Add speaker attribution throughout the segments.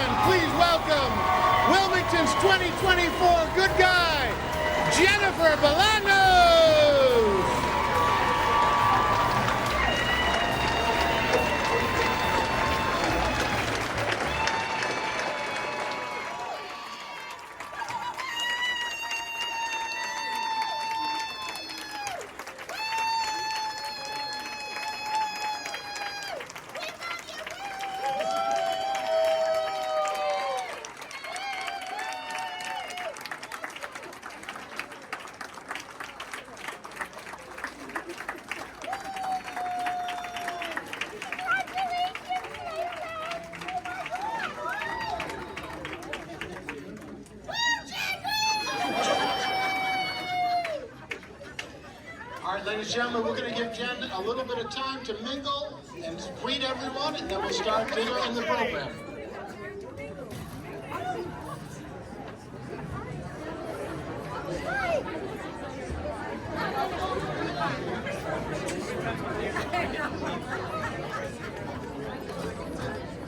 Speaker 1: gentlemen, please welcome Wilmington's 2024 good guy, Jennifer Bolanos. All right, ladies and gentlemen, we're going to give Jen a little bit of time to mingle and greet everyone, and then we'll start dinner in the program.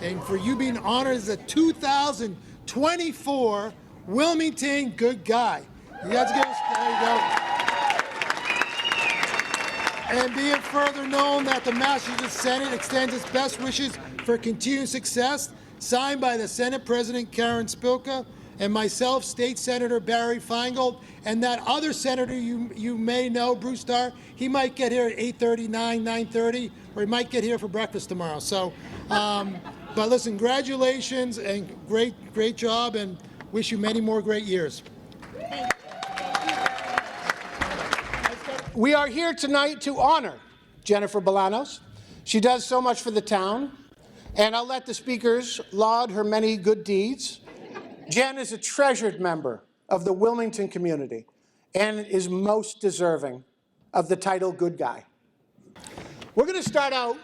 Speaker 1: And for you being honored as a 2024 Wilmington Good Guy. You guys give us, there you go. And be it further known that the Massachusetts Senate extends its best wishes for continued success, signed by the Senate President Karen Spilka and myself, State Senator Barry Feingold, and that other senator you may know, Bruce Starr. He might get here at 8:30, 9:30, or he might get here for breakfast tomorrow. So, but listen, congratulations and great job, and wish you many more great years. We are here tonight to honor Jennifer Bolanos. She does so much for the town, and I'll let the speakers laud her many good deeds. Jen is a treasured member of the Wilmington community and is most deserving of the title Good Guy. We're going to start out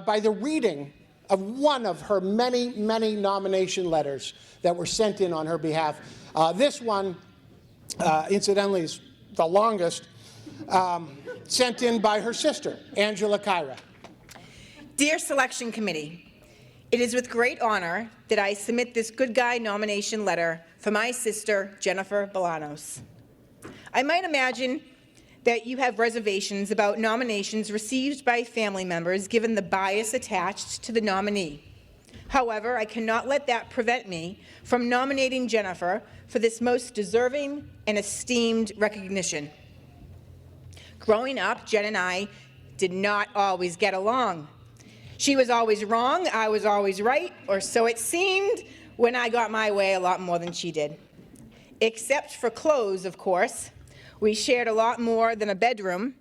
Speaker 1: by the reading of one of her many nomination letters that were sent in on her behalf. This one, incidentally, is the longest, sent in by her sister, Angela Kyra.
Speaker 2: Dear Selection Committee, it is with great honor that I submit this Good Guy nomination letter for my sister, Jennifer Bolanos. I might imagine that you have reservations about nominations received by family members given the bias attached to the nominee. However, I cannot let that prevent me from nominating Jennifer for this most deserving and esteemed recognition. Growing up, Jen and I did not always get along. She was always wrong, I was always right, or so it seemed when I got my way a lot more than she did. Except for clothes, of course. We shared a lot more than a bedroom.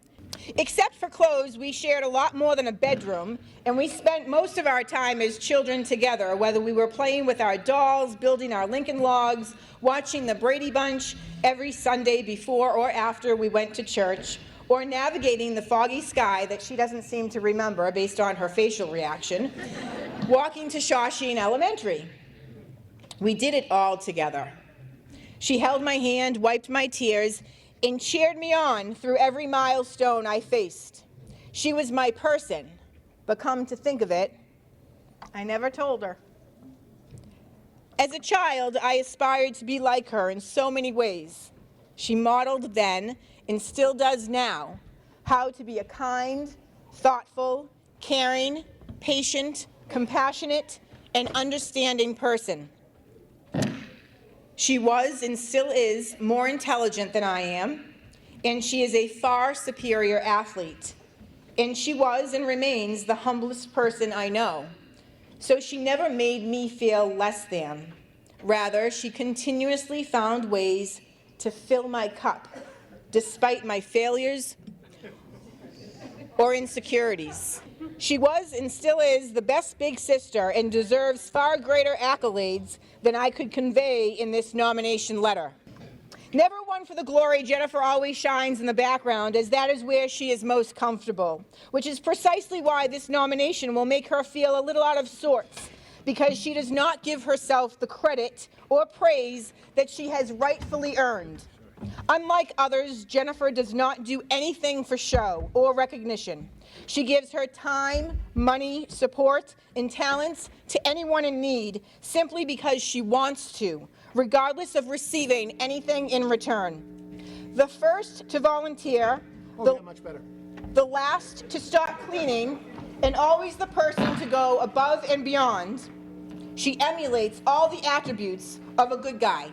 Speaker 2: And we spent most of our time as children together, whether we were playing with our dolls, building our Lincoln logs, watching the Brady Bunch every Sunday before or after we went to church, or navigating the foggy sky that she doesn't seem to remember based on her facial reaction, walking to Shawsheen Elementary. We did it all together. She held my hand, wiped my tears, and cheered me on through every milestone I faced. She was my person, but come to think of it, I never told her. As a child, I aspired to be like her in so many ways. She modeled then, and still does now, how to be a kind, thoughtful, caring, patient, compassionate, and understanding person. She was and still is more intelligent than I am, and she is a far superior athlete. And she was and remains the humblest person I know. So she never made me feel less than. Rather, she continuously found ways to fill my cup, despite my failures or insecurities. She was and still is the best big sister and deserves far greater accolades than I could convey in this nomination letter. Never one for the glory, Jennifer always shines in the background, as that is where she is most comfortable, which is precisely why this nomination will make her feel a little out of sorts, because she does not give herself the credit or praise that she has rightfully earned. Unlike others, Jennifer does not do anything for show or recognition. She gives her time, money, support, and talents to anyone in need simply because she wants to, regardless of receiving anything in return. The first to volunteer,
Speaker 1: Much better.
Speaker 2: the last to stop cleaning, and always the person to go above and beyond, she emulates all the attributes of a good guy.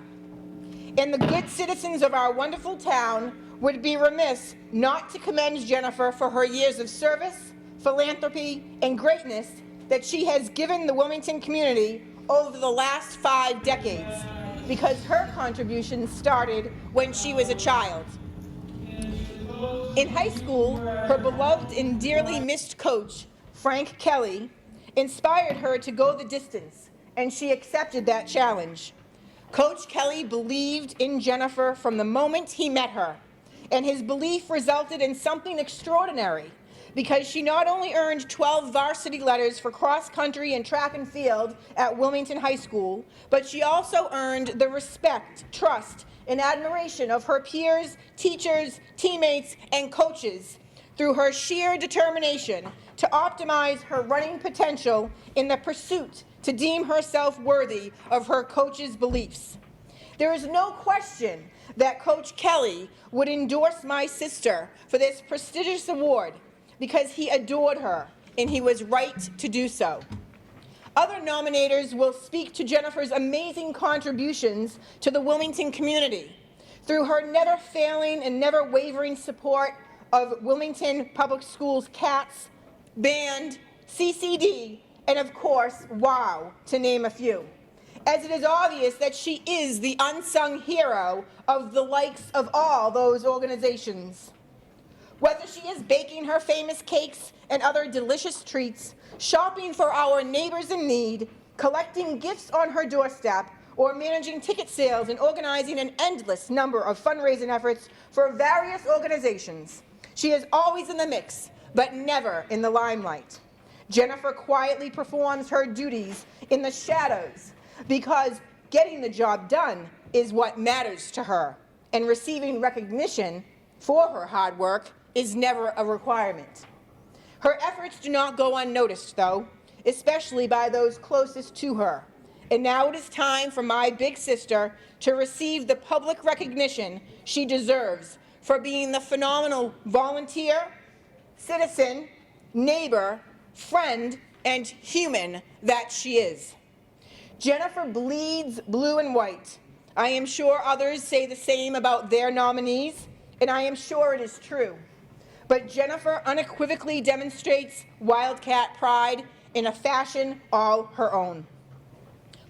Speaker 2: And the good citizens of our wonderful town would be remiss not to commend Jennifer for her years of service, philanthropy, and greatness that she has given the Wilmington community over the last 5 decades, because her contributions started when she was a child. In high school, her beloved and dearly missed coach, Frank Kelly, inspired her to go the distance, and she accepted that challenge. Coach Kelly believed in Jennifer from the moment he met her, and his belief resulted in something extraordinary, because she not only earned 12 varsity letters for cross country and track and field at Wilmington High School, but she also earned the respect, trust, and admiration of her peers, teachers, teammates, and coaches through her sheer determination to optimize her running potential in the pursuit to deem herself worthy of her coach's beliefs. There is no question that Coach Kelly would endorse my sister for this prestigious award because he adored her and he was right to do so. Other nominators will speak to Jennifer's amazing contributions to the Wilmington community through her never failing and never wavering support of Wilmington Public Schools CATS, band, CCD, and of course, WOW, to name a few. As it is obvious that she is the unsung hero of the likes of all those organizations. Whether she is baking her famous cakes and other delicious treats, shopping for our neighbors in need, collecting gifts on her doorstep, or managing ticket sales and organizing an endless number of fundraising efforts for various organizations, she is always in the mix, but never in the limelight. Jennifer quietly performs her duties in the shadows because getting the job done is what matters to her, and receiving recognition for her hard work is never a requirement. Her efforts do not go unnoticed, though, especially by those closest to her. And now it is time for my big sister to receive the public recognition she deserves for being the phenomenal volunteer, citizen, neighbor, friend, and human that she is. Jennifer bleeds blue and white. I am sure others say the same about their nominees, and I am sure it is true. But Jennifer unequivocally demonstrates Wildcat pride in a fashion all her own.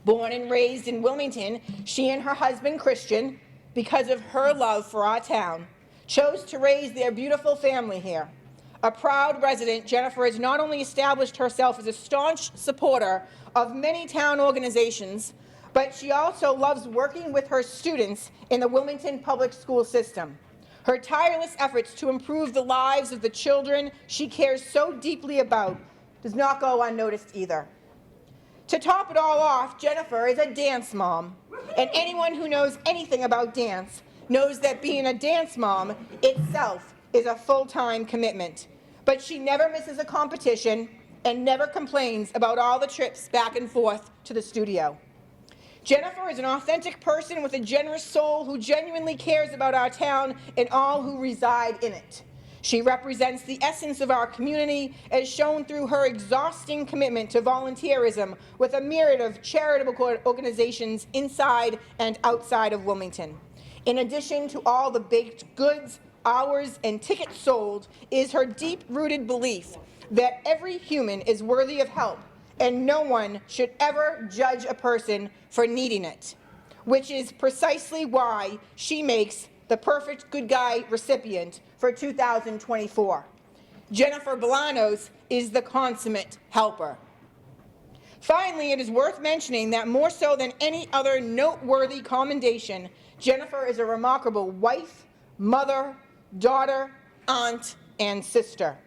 Speaker 2: Born and raised in Wilmington, she and her husband, Christian, because of her love for our town, chose to raise their beautiful family here. A proud resident, Jennifer has not only established herself as a staunch supporter of many town organizations, but she also loves working with her students in the Wilmington public school system. Her tireless efforts to improve the lives of the children she cares so deeply about does not go unnoticed either. To top it all off, Jennifer is a dance mom, and anyone who knows anything about dance knows that being a dance mom itself is a full-time commitment. But she never misses a competition and never complains about all the trips back and forth to the studio. Jennifer is an authentic person with a generous soul who genuinely cares about our town and all who reside in it. She represents the essence of our community as shown through her exhausting commitment to volunteerism with a myriad of charitable organizations inside and outside of Wilmington. In addition to all the baked goods, hours, and tickets sold is her deep-rooted belief that every human is worthy of help and no one should ever judge a person for needing it, which is precisely why she makes the perfect good guy recipient for 2024. Jennifer Bolanos is the consummate helper. Finally, it is worth mentioning that more so than any other noteworthy commendation, Jennifer is a remarkable wife, mother, daughter, aunt, and sister.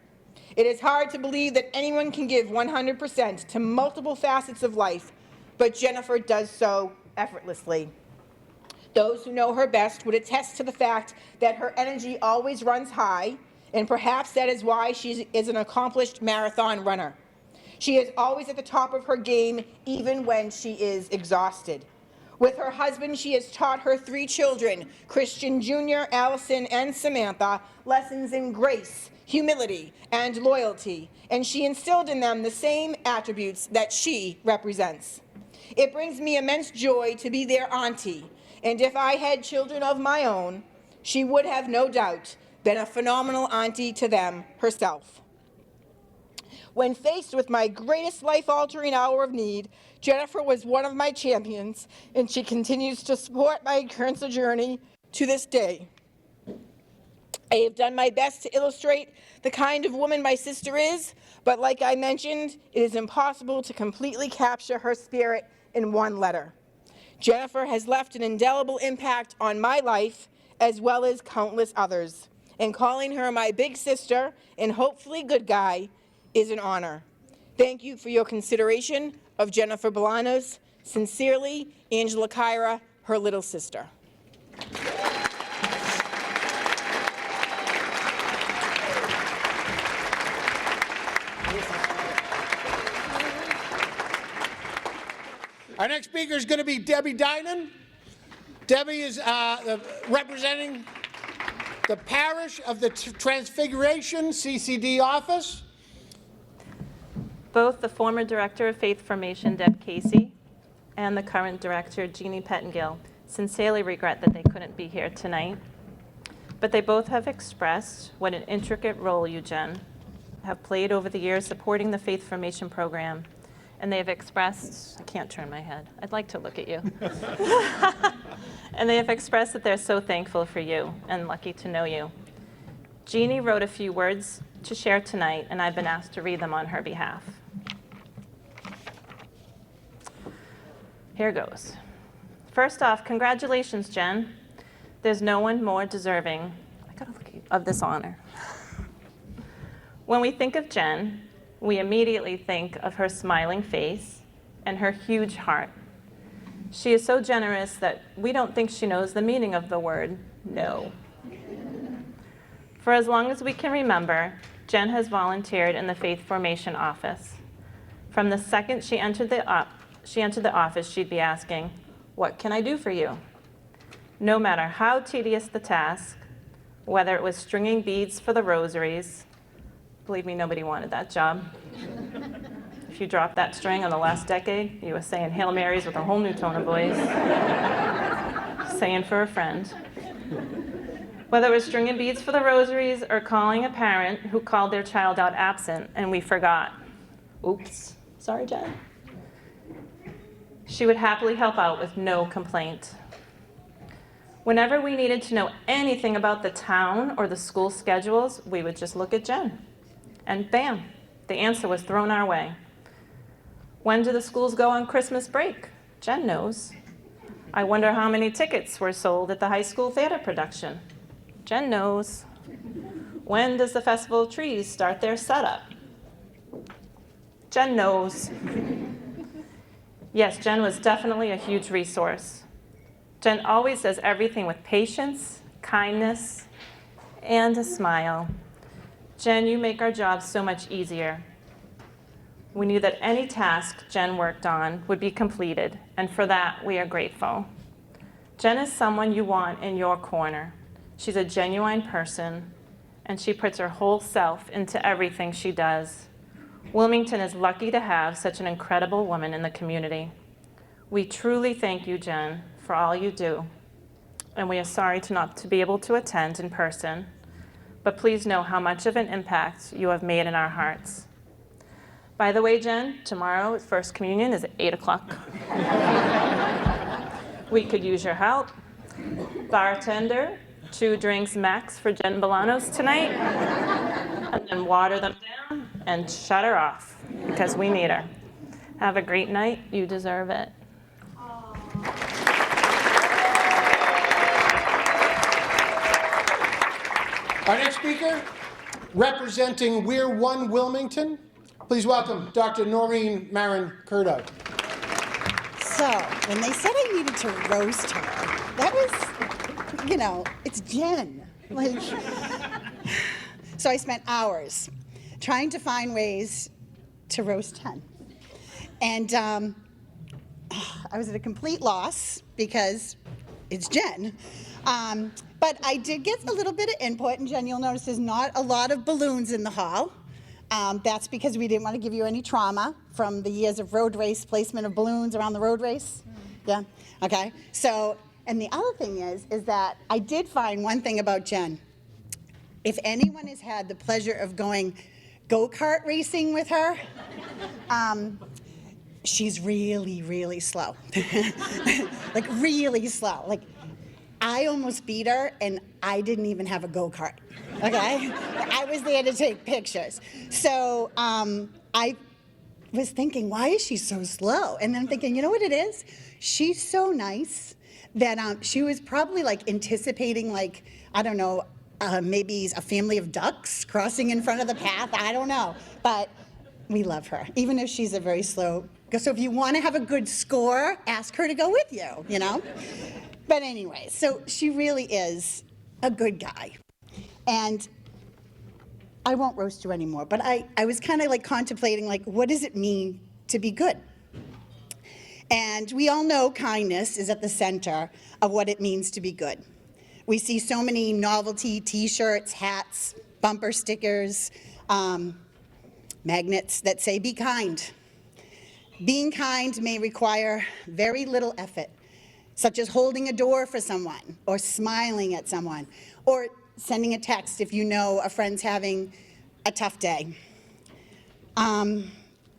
Speaker 2: It is hard to believe that anyone can give 100% to multiple facets of life, but Jennifer does so effortlessly. Those who know her best would attest to the fact that her energy always runs high, and perhaps that is why she is an accomplished marathon runner. She is always at the top of her game, even when she is exhausted. With her husband, she has taught her 3 children, Christian Jr., Allison, and Samantha, lessons in grace, humility, and loyalty, and she instilled in them the same attributes that she represents. It brings me immense joy to be their auntie, and if I had children of my own, she would have no doubt been a phenomenal auntie to them herself. When faced with my greatest life-altering hour of need, Jennifer was one of my champions, and she continues to support my cancer journey to this day. I have done my best to illustrate the kind of woman my sister is, but like I mentioned, it is impossible to completely capture her spirit in one letter. Jennifer has left an indelible impact on my life, as well as countless others, and calling her my big sister and hopefully good guy is an honor. Thank you for your consideration of Jennifer Bolanos. Sincerely, Angela Kyra, her little sister.
Speaker 1: Our next speaker is going to be Debbie Dinan. Debbie is representing the parish of the Transfiguration CCD office.
Speaker 3: Both the former Director of Faith Formation, Deb Casey, and the current Director, Jeannie Pettengill, sincerely regret that they couldn't be here tonight. But they both have expressed what an intricate role you, Jen, have played over the years supporting the Faith Formation program. And they have expressed, I can't turn my head, I'd like to look at you. And they have expressed that they're so thankful for you and lucky to know you. Jeannie wrote a few words to share tonight, and I've been asked to read them on her behalf. Here goes. First off, congratulations, Jen. There's no one more deserving of this honor. When we think of Jen, we immediately think of her smiling face and her huge heart. She is so generous that we don't think she knows the meaning of the word no. For as long as we can remember, Jen has volunteered in the Faith Formation office. From the second she entered the office, she'd be asking, "What can I do for you?" No matter how tedious the task, whether it was stringing beads for the rosaries, believe me, nobody wanted that job. If you dropped that string in the last decade, you were saying Hail Marys with a whole new tone of voice, saying for a friend. Whether it was stringing beads for the rosaries or calling a parent who called their child out absent and we forgot. Oops, sorry, Jen. She would happily help out with no complaint. Whenever we needed to know anything about the town or the school schedules, we would just look at Jen. And bam, the answer was thrown our way. When do the schools go on Christmas break? Jen knows. I wonder how many tickets were sold at the high school theater production. Jen knows. When does the Festival of Trees start their setup? Jen knows. Yes, Jen was definitely a huge resource. Jen always does everything with patience, kindness, and a smile. Jen, you make our jobs so much easier. We knew that any task Jen worked on would be completed, and for that, we are grateful. Jen is someone you want in your corner. She's a genuine person, and she puts her whole self into everything she does. Wilmington is lucky to have such an incredible woman in the community. We truly thank you, Jen, for all you do, and we are sorry not to be able to attend in person, but please know how much of an impact you have made in our hearts. By the way, Jen, tomorrow First Communion is at 8 o'clock. We could use your help. Bartender, 2 drinks max for Jen Bolanos tonight, and then water them down and shut her off because we need her. Have a great night. You deserve it.
Speaker 1: Our next speaker, representing We're One Wilmington, please welcome Dr. Noreen Marin Curdo.
Speaker 4: So when they said I needed to roast her, that was, it's Jen. Like, so I spent hours trying to find ways to roast Jen. And I was at a complete loss because it's Jen. But I did get a little bit of input, and Jen, you'll notice there's not a lot of balloons in the hall. That's because we didn't want to give you any trauma from the years of road race, placement of balloons around the road race. Yeah, okay. So, and the other thing is that I did find one thing about Jen. If anyone has had the pleasure of going go-kart racing with her, she's really, really slow. Like really slow. Like I almost beat her and I didn't even have a go-kart, okay? I was there to take pictures. So I was thinking, why is she so slow? And then I'm thinking, you know what it is? She's so nice that she was probably like anticipating like, I don't know, maybe a family of ducks crossing in front of the path, I don't know. But we love her, even if she's a very slow. So if you want to have a good score, ask her to go with you, But anyway, so she really is a good guy. And I won't roast you anymore, but I was kind of like contemplating, like, what does it mean to be good? And we all know kindness is at the center of what it means to be good. We see so many novelty t-shirts, hats, bumper stickers, magnets that say, be kind. Being kind may require very little effort, such as holding a door for someone, or smiling at someone, or sending a text if you know a friend's having a tough day.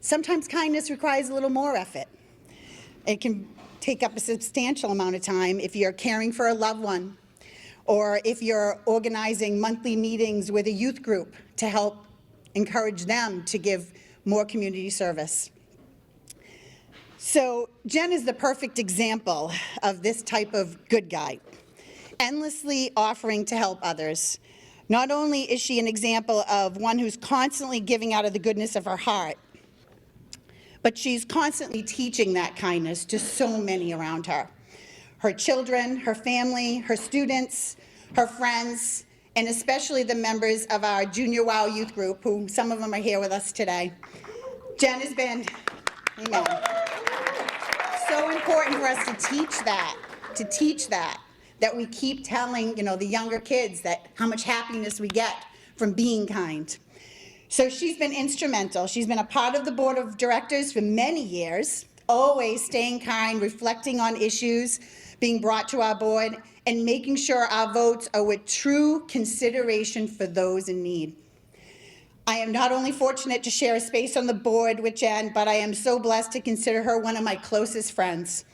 Speaker 4: Sometimes kindness requires a little more effort. It can take up a substantial amount of time if you're caring for a loved one, or if you're organizing monthly meetings with a youth group to help encourage them to give more community service. So Jen is the perfect example of this type of good guy, endlessly offering to help others. Not only is she an example of one who's constantly giving out of the goodness of her heart, but she's constantly teaching that kindness to so many around her. Her children, her family, her students, her friends, and especially the members of our Junior WOW youth group, who some of them are here with us today. Jen has been, amen, so important for us to teach that we keep telling, the younger kids that how much happiness we get from being kind. So she's been instrumental. She's been a part of the board of directors for many years, always staying kind, reflecting on issues being brought to our board, and making sure our votes are with true consideration for those in need. I am not only fortunate to share a space on the board with Jen, but I am so blessed to consider her one of my closest friends.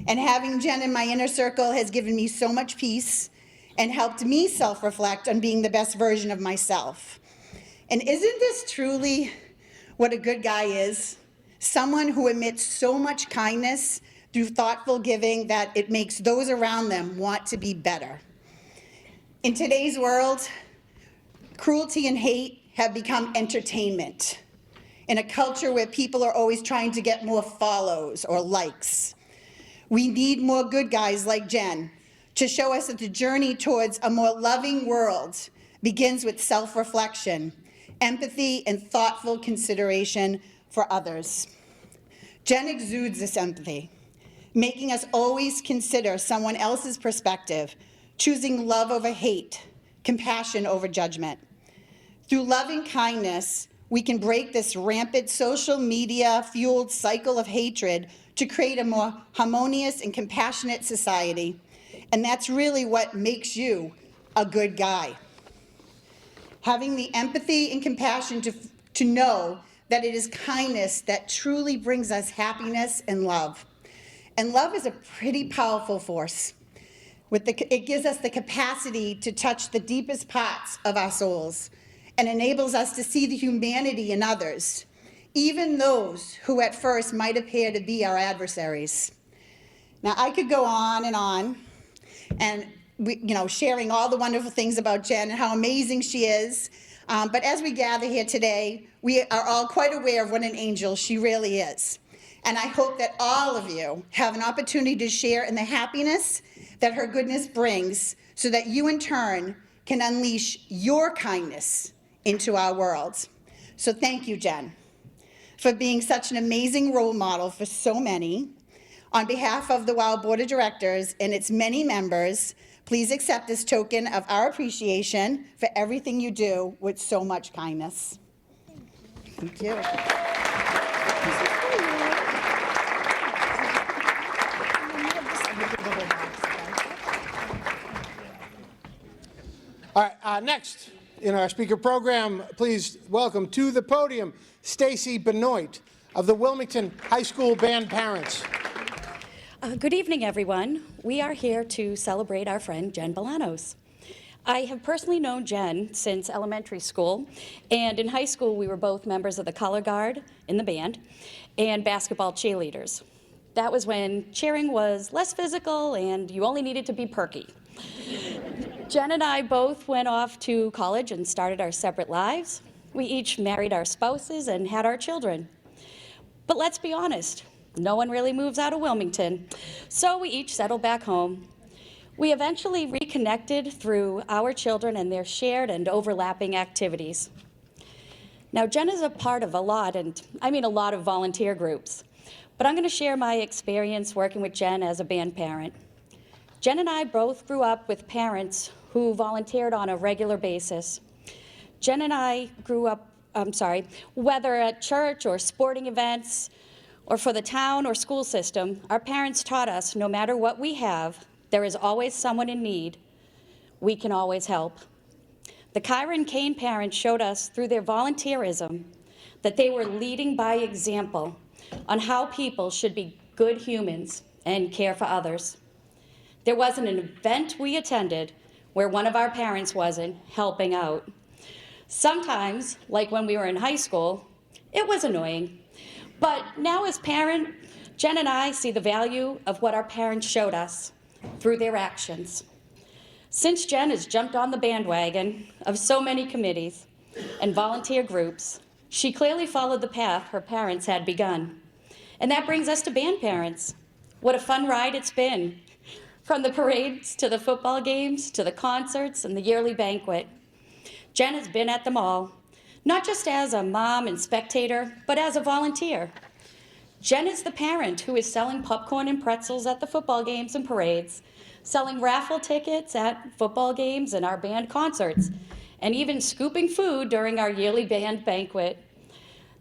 Speaker 4: And having Jen in my inner circle has given me so much peace and helped me self-reflect on being the best version of myself. And isn't this truly what a good guy is? Someone who emits so much kindness through thoughtful giving that it makes those around them want to be better. In today's world, cruelty and hate have become entertainment in a culture where people are always trying to get more follows or likes. We need more good guys like Jen to show us that the journey towards a more loving world begins with self-reflection, empathy, and thoughtful consideration for others. Jen exudes this empathy, making us always consider someone else's perspective, choosing love over hate, compassion over judgment. Through loving kindness, we can break this rampant social media-fueled cycle of hatred to create a more harmonious and compassionate society. And that's really what makes you a good guy. Having the empathy and compassion to know that it is kindness that truly brings us happiness and love. And love is a pretty powerful force. It gives us the capacity to touch the deepest parts of our souls and enables us to see the humanity in others, even those who at first might appear to be our adversaries. Now, I could go on and sharing all the wonderful things about Jen and how amazing she is. But as we gather here today, we are all quite aware of what an angel she really is. And I hope that all of you have an opportunity to share in the happiness that her goodness brings so that you in turn can unleash your kindness into our world. So thank you, Jen, for being such an amazing role model for so many. On behalf of the WOW Board of Directors and its many members, please accept this token of our appreciation for everything you do with so much kindness. Thank you.
Speaker 1: All right, next in our speaker program, please welcome to the podium Stacy Benoit of the Wilmington High School Band Parents.
Speaker 5: Good evening, everyone. We are here to celebrate our friend Jen Bolanos. I have personally known Jen since elementary school, and in high school we were both members of the color guard in the band and basketball cheerleaders. That was when cheering was less physical and you only needed to be perky. Jen and I both went off to college and started our separate lives. We each married our spouses and had our children. But let's be honest, no one really moves out of Wilmington, so we each settled back home. We eventually reconnected through our children and their shared and overlapping activities. Now, Jen is a part of a lot of volunteer groups, but I'm going to share my experience working with Jen as a band parent. Jen and I both grew up with parents who volunteered on a regular basis. Jen and I grew up, whether at church or sporting events or for the town or school system, our parents taught us no matter what we have, there is always someone in need. We can always help. The Kyra and Kane parents showed us through their volunteerism that they were leading by example on how people should be good humans and care for others. There wasn't an event we attended where one of our parents wasn't helping out. Sometimes, like when we were in high school, it was annoying. But now as parent, Jen and I see the value of what our parents showed us through their actions. Since Jen has jumped on the bandwagon of so many committees and volunteer groups, she clearly followed the path her parents had begun. And that brings us to band parents. What a fun ride it's been. From the parades to the football games to the concerts and the yearly banquet. Jen has been at them all, not just as a mom and spectator, but as a volunteer. Jen is the parent who is selling popcorn and pretzels at the football games and parades, selling raffle tickets at football games and our band concerts, and even scooping food during our yearly band banquet.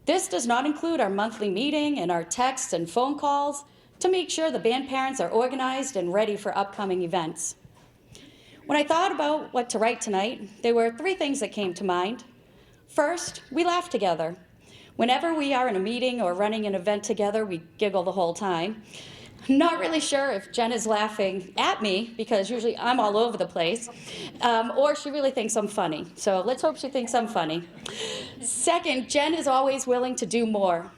Speaker 5: This does not include our monthly meeting and our texts and phone calls to make sure the band parents are organized and ready for upcoming events. When I thought about what to write tonight, there were 3 things that came to mind. First, we laugh together. Whenever we are in a meeting or running an event together, we giggle the whole time. Not really sure if Jen is laughing at me, because usually I'm all over the place, or she really thinks I'm funny. So let's hope she thinks I'm funny. Second, Jen is always willing to do more.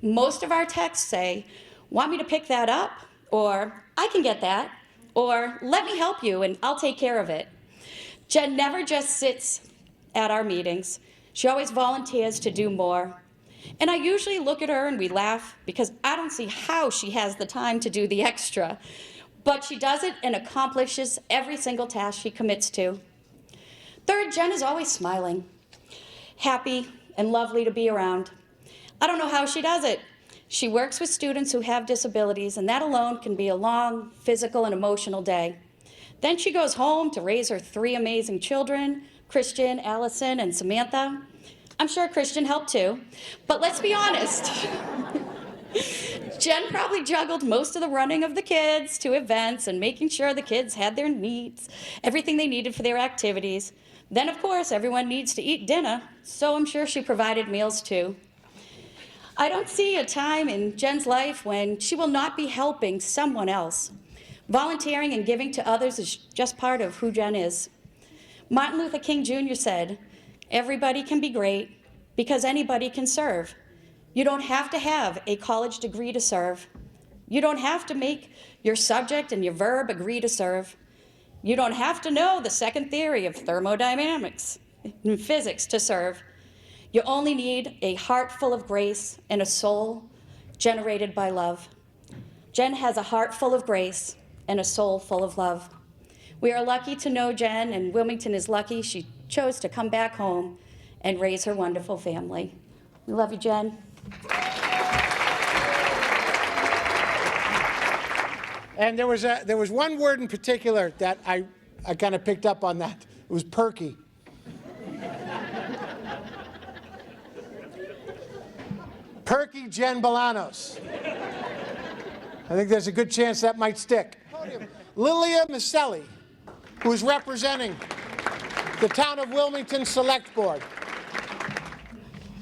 Speaker 5: Most of our texts say, "Want me to pick that up?" or "I can get that," or "Let me help you and I'll take care of it." Jen never just sits at our meetings. She always volunteers to do more. And I usually look at her and we laugh because I don't see how she has the time to do the extra. But she does it and accomplishes every single task she commits to. Third, Jen is always smiling, happy and lovely to be around. I don't know how she does it. She works with students who have disabilities, and that alone can be a long physical and emotional day. Then she goes home to raise her 3 amazing children, Christian, Allison, and Samantha. I'm sure Christian helped too, but let's be honest. Jen probably juggled most of the running of the kids to events and making sure the kids had their needs, everything they needed for their activities. Then, of course, everyone needs to eat dinner, so I'm sure she provided meals too. I don't see a time in Jen's life when she will not be helping someone else. Volunteering and giving to others is just part of who Jen is. Martin Luther King Jr. said, "Everybody can be great because anybody can serve. You don't have to have a college degree to serve. You don't have to make your subject and your verb agree to serve. You don't have to know the second theory of thermodynamics and physics to serve. You only need a heart full of grace and a soul generated by love. Jen has a heart full of grace and a soul full of love. We are lucky to know Jen, and Wilmington is lucky she chose to come back home and raise her wonderful family. We love you, Jen.
Speaker 1: And there was one word in particular that I kind of picked up on that. It was perky. Perky Jen Bolanos. I think there's a good chance that might stick. Lilia Maselli, who is representing the Town of Wilmington Select Board.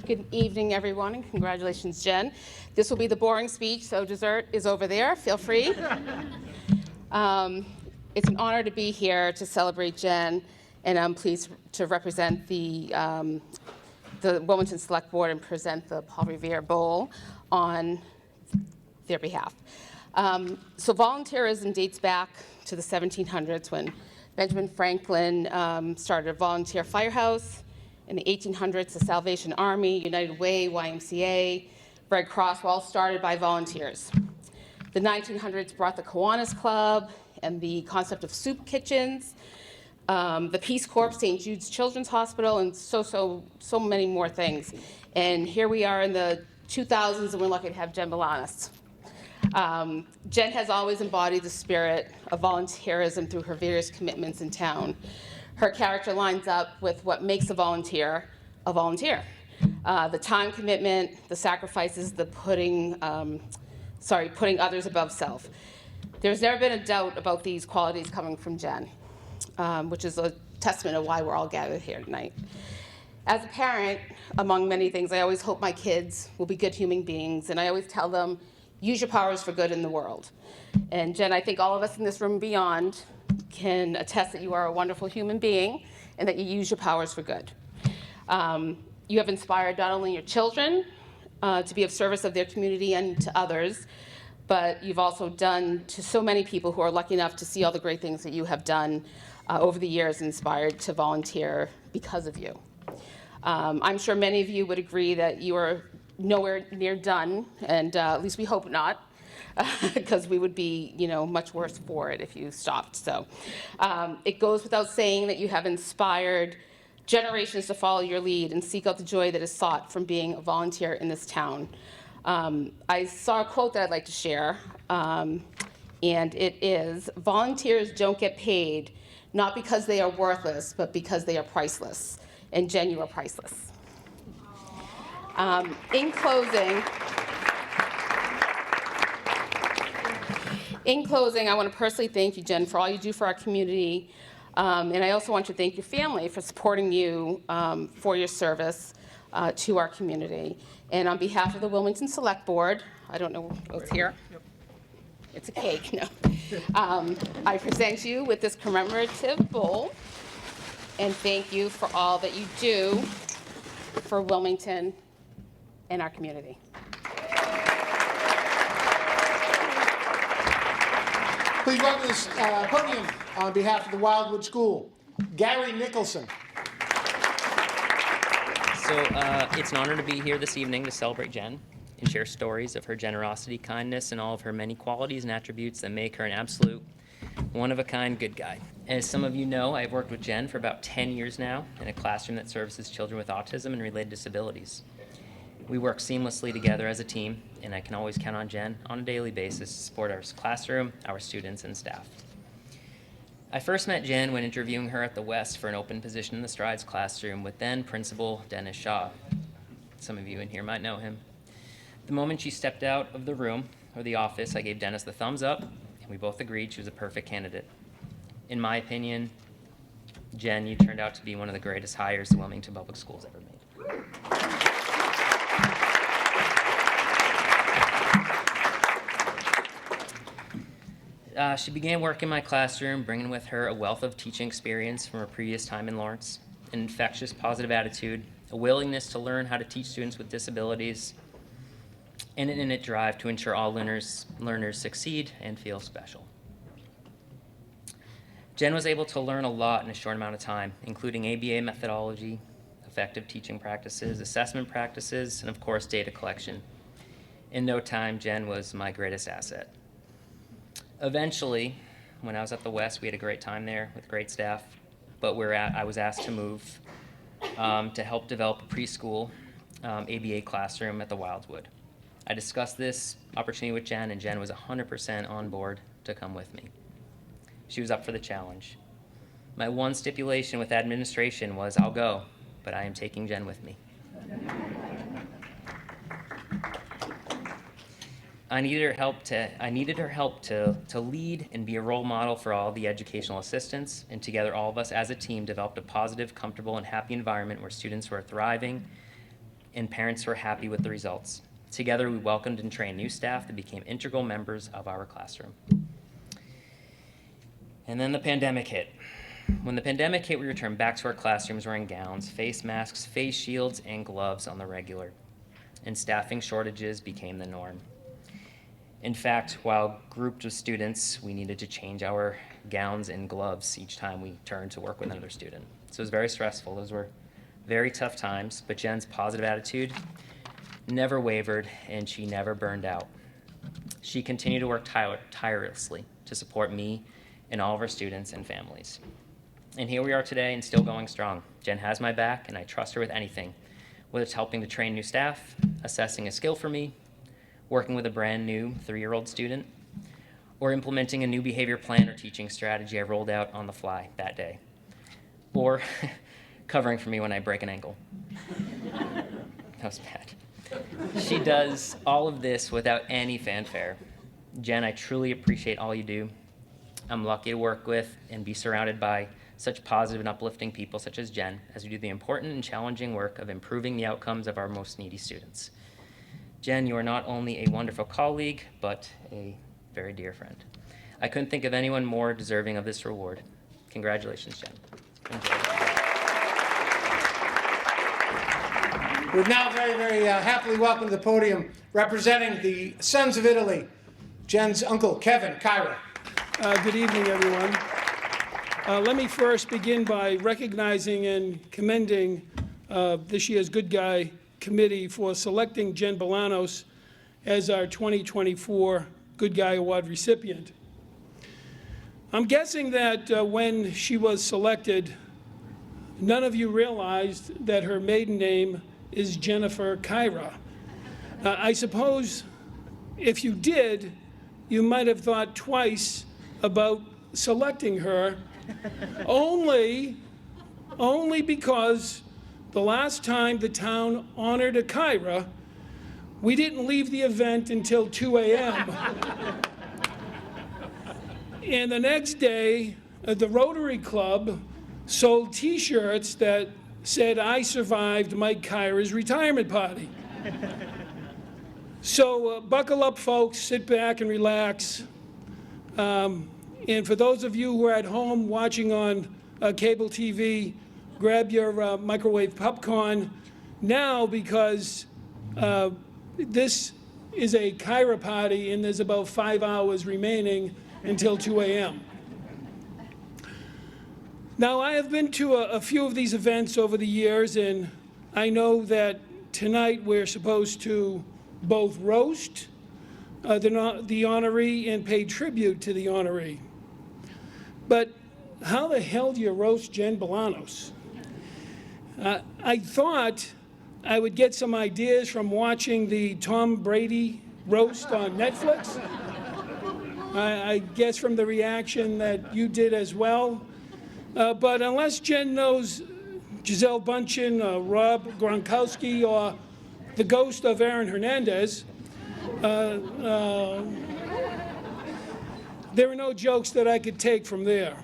Speaker 6: Good evening, everyone, and congratulations, Jen. This will be the boring speech, so dessert is over there. Feel free. It's an honor to be here to celebrate Jen, and I'm pleased to represent the Wilmington Select Board and present the Paul Revere Bowl on their behalf. So volunteerism dates back to the 1700s when Benjamin Franklin started a volunteer firehouse. In the 1800s, the Salvation Army, United Way, YMCA, Red Cross were all started by volunteers. The 1900s brought the Kiwanis Club and the concept of soup kitchens, the Peace Corps, St. Jude's Children's Hospital, and so many more things. And here we are in the 2000s, and we're lucky to have Jen Bolanos. Jen has always embodied the spirit of volunteerism through her various commitments in town. Her character lines up with what makes a volunteer a volunteer. The time commitment, the sacrifices, the putting others above self. There's never been a doubt about these qualities coming from Jen, which is a testament of why we're all gathered here tonight. As a parent, among many things, I always hope my kids will be good human beings, and I always tell them, use your powers for good in the world. And Jen, I think all of us in this room and beyond can attest that you are a wonderful human being and that you use your powers for good. You have inspired not only your children to be of service of their community and to others, but you've also done to so many people who are lucky enough to see all the great things that you have done over the years, inspired to volunteer because of you. I'm sure many of you would agree that you are nowhere near done, and at least we hope not, because we would be, much worse for it if you stopped. So it goes without saying that you have inspired generations to follow your lead and seek out the joy that is sought from being a volunteer in this town. I saw a quote that I'd like to share, and it is, "Volunteers don't get paid, not because they are worthless, but because they are priceless." And Jen, you are priceless. In closing, I want to personally thank you, Jen, for all you do for our community. And I also want to thank your family for supporting you for your service to our community. And on behalf of the Wilmington Select Board, I don't know what's here. Yep. It's a cake, no. I present you with this commemorative bowl. And thank you for all that you do for Wilmington and our community.
Speaker 1: Please welcome to this podium on behalf of the Wildwood School, Gary Nicholson.
Speaker 7: So it's an honor to be here this evening to celebrate Jen and share stories of her generosity, kindness, and all of her many qualities and attributes that make her an absolute one-of-a-kind good guy. As some of you know, I've worked with Jen for about 10 years now in a classroom that services children with autism and related disabilities. We work seamlessly together as a team, and I can always count on Jen on a daily basis to support our classroom, our students, and staff. I first met Jen when interviewing her at the West for an open position in the Strides classroom with then Principal Dennis Shaw. Some of you in here might know him. The moment she stepped out of the room or the office, I gave Dennis the thumbs up, and we both agreed she was a perfect candidate. In my opinion, Jen, you turned out to be one of the greatest hires the Wilmington Public Schools ever made. She began work in my classroom, bringing with her a wealth of teaching experience from her previous time in Lawrence, an infectious positive attitude, a willingness to learn how to teach students with disabilities, and an innate drive to ensure all learners succeed and feel special. Jen was able to learn a lot in a short amount of time, including ABA methodology, effective teaching practices, assessment practices, and of course data collection. In no time, Jen was my greatest asset. Eventually, when I was at the West, we had a great time there with great staff, but I was asked to move to help develop a preschool ABA classroom at the Wildwood. I discussed this opportunity with Jen, and Jen was 100% on board to come with me. She was up for the challenge. My one stipulation with administration was, I'll go, but I am taking Jen with me. I needed her help to lead and be a role model for all the educational assistants, and together all of us as a team developed a positive, comfortable, and happy environment where students were thriving and parents were happy with the results. Together we welcomed and trained new staff that became integral members of our classroom. And then the pandemic hit. When the pandemic hit, we returned back to our classrooms wearing gowns, face masks, face shields, and gloves on the regular, and staffing shortages became the norm. In fact, while grouped with students, we needed to change our gowns and gloves each time we turned to work with another student. So it was very stressful. Those were very tough times, but Jen's positive attitude never wavered, and she never burned out. She continued to work tirelessly to support me and all of our students and families. And here we are today and still going strong. Jen has my back, and I trust her with anything, whether it's helping to train new staff, assessing a skill for me, working with a brand new 3-year-old student, or implementing a new behavior plan or teaching strategy I rolled out on the fly that day, or covering for me when I break an ankle. That was bad. She does all of this without any fanfare. Jen, I truly appreciate all you do. I'm lucky to work with and be surrounded by such positive and uplifting people such as Jen as we do the important and challenging work of improving the outcomes of our most needy students. Jen, you are not only a wonderful colleague, but a very dear friend. I couldn't think of anyone more deserving of this reward. Congratulations, Jen. Enjoy.
Speaker 1: We've now very happily welcomed to the podium, representing the Sons of Italy, Jen's uncle, Kevin Kyra.
Speaker 8: Good evening, everyone. Let me first begin by recognizing and commending this year's Good Guy Committee for selecting Jen Bolanos as our 2024 Good Guy Award recipient. I'm guessing that when she was selected, none of you realized that her maiden name is Jennifer Kyra. I suppose if you did, you might have thought twice about selecting her, only because the last time the town honored a Kyra, we didn't leave the event until 2 a.m. And the next day, the Rotary Club sold T-shirts that said, "I survived Mike Kyra's retirement party." So buckle up, folks, sit back and relax. And for those of you who are at home watching on cable TV, grab your microwave popcorn now, because this is a Kyra party and there's about 5 hours remaining until 2 a.m. Now, I have been to a few of these events over the years, and I know that tonight we're supposed to both roast the honoree and pay tribute to the honoree. But how the hell do you roast Jen Bolanos? I thought I would get some ideas from watching the Tom Brady roast on Netflix. I guess from the reaction that you did as well. But unless Jen knows Gisele Bundchen, Rob Gronkowski, or the ghost of Aaron Hernandez, there are no jokes that I could take from there.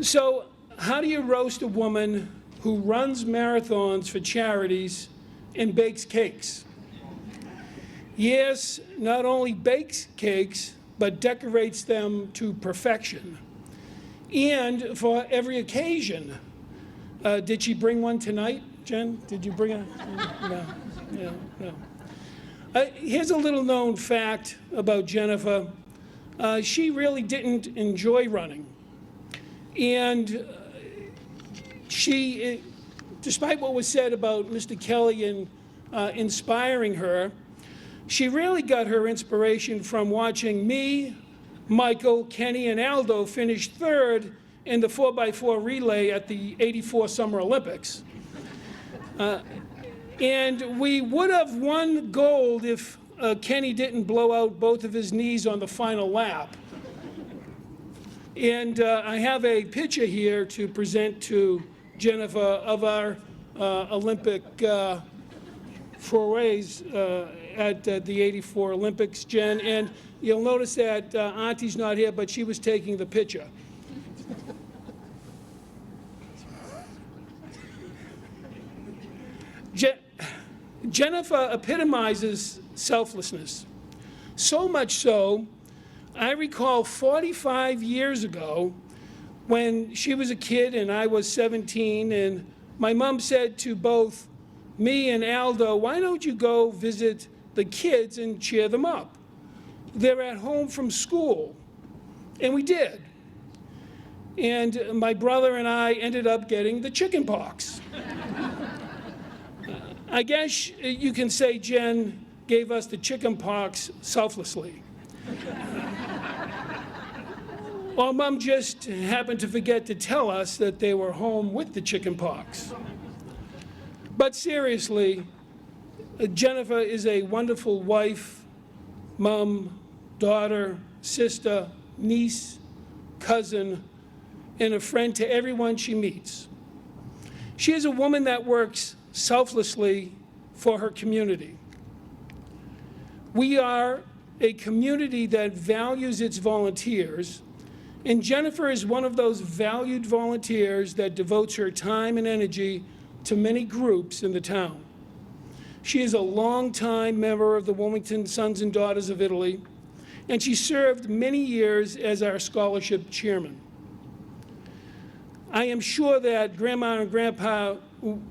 Speaker 8: So, how do you roast a woman who runs marathons for charities and bakes cakes? Yes, not only bakes cakes, but decorates them to perfection. And for every occasion. Did she bring one tonight, Jen? Did you bring a? No. Here's a little known fact about Jennifer. She really didn't enjoy running. And she, despite what was said about Mr. Kelly and inspiring her. She really got her inspiration from watching me, Michael, Kenny, and Aldo finish third in the 4x4 relay at the '84 Summer Olympics. And we would have won gold if Kenny didn't blow out both of his knees on the final lap. And I have a picture here to present to Jennifer of our Olympic forays at the '84 Olympics, Jen. And you'll notice that Auntie's not here, but she was taking the picture. Jennifer epitomizes selflessness. So much so, I recall 45 years ago when she was a kid and I was 17, and my mom said to both me and Aldo, why don't you go visit the kids and cheer them up? They're at home from school. And we did. And my brother and I ended up getting the chicken pox. I guess you can say Jen gave us the chicken pox selflessly. Or Mom just happened to forget to tell us that they were home with the chicken pox. But seriously, Jennifer is a wonderful wife, mom, daughter, sister, niece, cousin, and a friend to everyone she meets. She is a woman that works selflessly for her community. We are a community that values its volunteers, and Jennifer is one of those valued volunteers that devotes her time and energy to many groups in the town. She is a longtime member of the Wilmington Sons and Daughters of Italy, and she served many years as our scholarship chairman. I am sure that Grandma and Grandpa,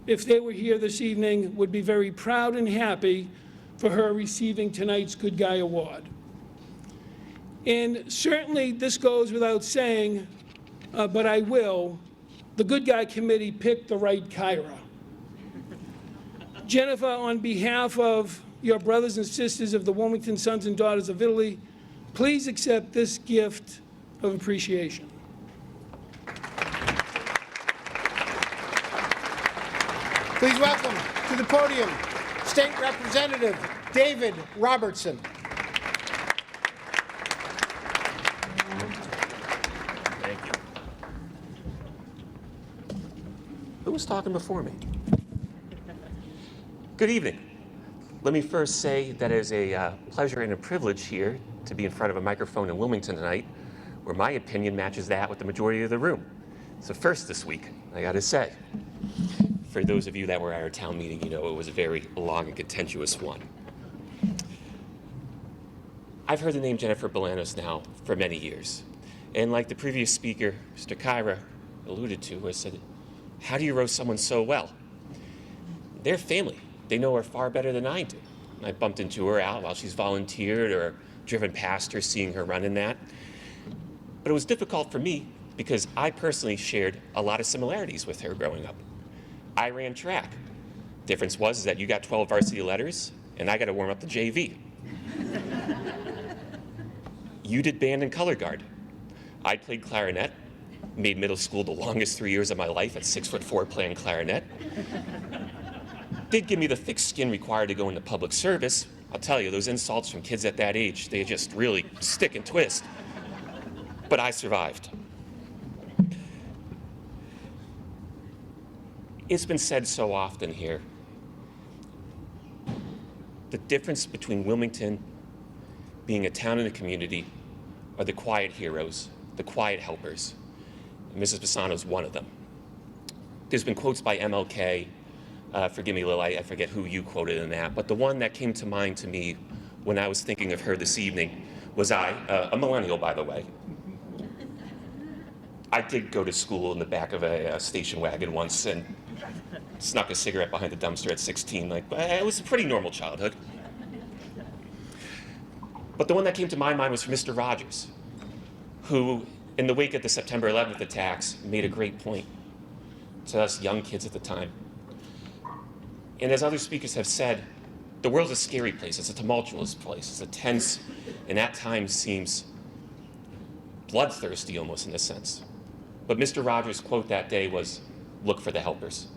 Speaker 8: if they were here this evening, would be very proud and happy for her receiving tonight's Good Guy Award. And certainly this goes without saying, but I will, the Good Guy Committee picked the right Kyra. Jennifer, on behalf of your brothers and sisters of the Wilmington Sons and Daughters of Italy, please accept this gift of appreciation.
Speaker 1: Please welcome to the podium State Representative David Robertson.
Speaker 9: Thank you. Who was talking before me? Good evening. Let me first say that it is a pleasure and a privilege here to be in front of a microphone in Wilmington tonight, where my opinion matches that with the majority of the room. It's a first this week, I gotta say. For those of you that were at our town meeting, you know it was a very long and contentious one. I've heard the name Jennifer Bolanos now for many years. And like the previous speaker, Mr. Kyra, alluded to, I said, how do you roast someone so well? They're family. They know her far better than I do. I bumped into her out while she's volunteered or driven past her, seeing her run in that. But it was difficult for me because I personally shared a lot of similarities with her growing up. I ran track. Difference was that you got 12 varsity letters and I got to warm up the JV. You did band and color guard. I played clarinet, made middle school the longest 3 years of my life at 6'4" playing clarinet. Did give me the thick skin required to go into public service. I'll tell you, those insults from kids at that age, they just really stick and twist. But I survived. It's been said so often here. The difference between Wilmington being a town and a community are the quiet heroes, the quiet helpers. And Mrs. Pisano is one of them. There's been quotes by MLK. Forgive me, Lil, I forget who you quoted in that, but the one that came to mind to me when I was thinking of her this evening was a millennial, by the way. I did go to school in the back of a station wagon once and snuck a cigarette behind the dumpster at 16. It was a pretty normal childhood. But the one that came to my mind was from Mr. Rogers, who, in the wake of the September 11th attacks, made a great point to us young kids at the time. And as other speakers have said, the world's a scary place. It's a tumultuous place. It's a tense, and at times seems bloodthirsty almost in a sense. But Mr. Rogers' quote that day was, "Look for the helpers."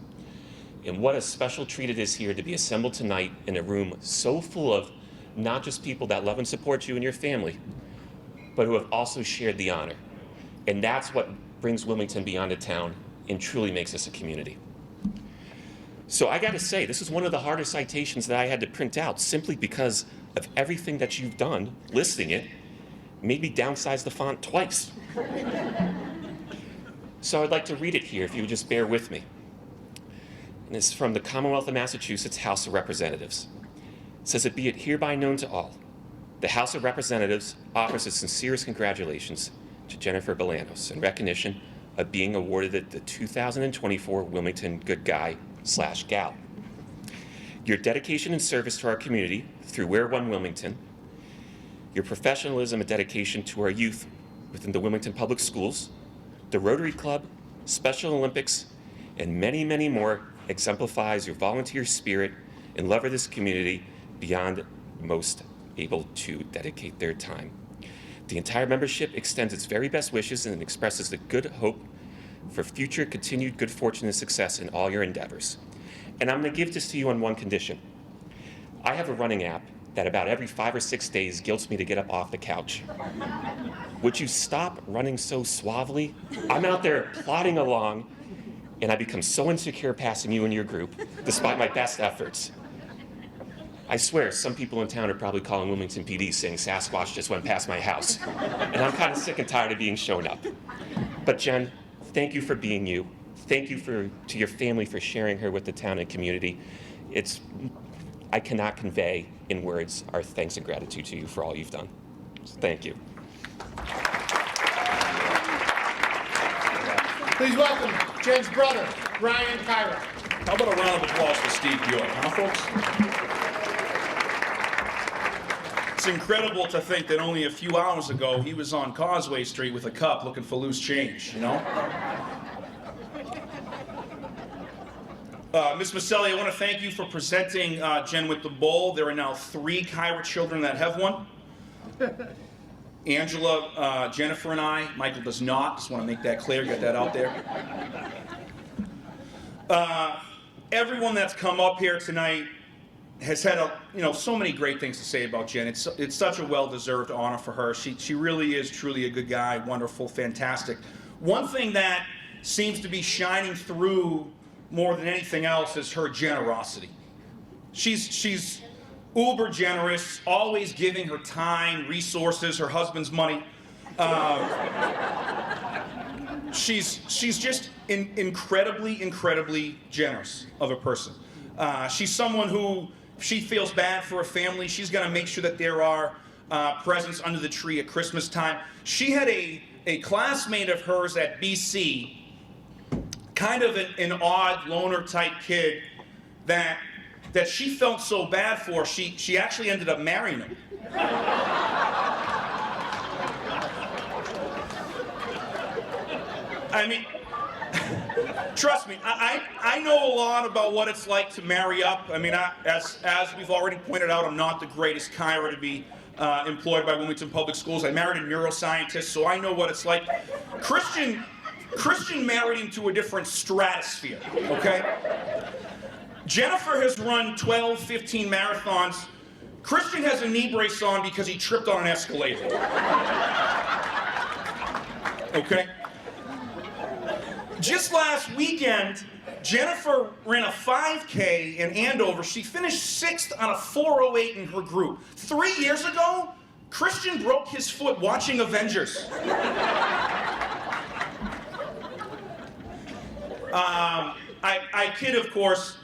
Speaker 9: And what a special treat it is here to be assembled tonight in a room so full of not just people that love and support you and your family, but who have also shared the honor. And that's what brings Wilmington beyond a town and truly makes us a community. So I gotta say, this is one of the hardest citations that I had to print out simply because of everything that you've done, listing it, made me downsize the font twice. So I'd like to read it here if you would just bear with me. And it's from the Commonwealth of Massachusetts House of Representatives. It says, "It be it hereby known to all, the House of Representatives offers its sincerest congratulations to Jennifer Bolanos in recognition of being awarded the 2024 Wilmington Good Guy/Gal. Your dedication and service to our community through Wear One Wilmington, your professionalism and dedication to our youth within the Wilmington Public Schools, the Rotary Club, Special Olympics, and many, many more exemplifies your volunteer spirit and love of this community beyond most able to dedicate their time. The entire membership extends its very best wishes and expresses the good hope for future continued good fortune and success in all your endeavors." And I'm going to give this to you on one condition. I have a running app that about every 5 or 6 days guilts me to get up off the couch. Would you stop running so suavely? I'm out there plodding along, and I become so insecure passing you and your group, despite my best efforts. I swear, some people in town are probably calling Wilmington PD saying Sasquatch just went past my house. And I'm kind of sick and tired of being shown up. But Jen, thank you for being you. Thank you to your family for sharing her with the town and community. I cannot convey in words our thanks and gratitude to you for all you've done. So thank you.
Speaker 1: Please welcome Jen's brother, Ryan Kyra.
Speaker 10: How about a round of applause for Steve Bjork, huh, folks? It's incredible to think that only a few hours ago he was on Causeway Street with a cup looking for loose change, you know? Ms. Maselli, I want to thank you for presenting Jen with the bowl. There are now 3 Kyra children that have one. Angela, Jennifer, and I. Michael does not. Just want to make that clear, get that out there. Everyone that's come up here tonight has had so many great things to say about Jen. It's such a well-deserved honor for her. She really is truly a good guy, wonderful, fantastic. One thing that seems to be shining through more than anything else is her generosity. She's uber generous, always giving her time, resources, her husband's money. She's just incredibly generous of a person. She's someone who, if she feels bad for her family, she's going to make sure that there are presents under the tree at Christmas time. She had a classmate of hers at BC, kind of an odd loner type kid that she felt so bad for, she actually ended up marrying him. I mean, trust me, I know a lot about what it's like to marry up. I mean, as we've already pointed out, I'm not the greatest Kyra to be employed by Wilmington Public Schools. I married a neuroscientist, so I know what it's like. Christian married him to a different stratosphere, okay? Jennifer has run 12, 15 marathons. Christian has a knee brace on because he tripped on an escalator. Okay? Just last weekend, Jennifer ran a 5K in Andover. She finished 6th on a 4:08 in her group. 3 years ago, Christian broke his foot watching Avengers. I kid, of course.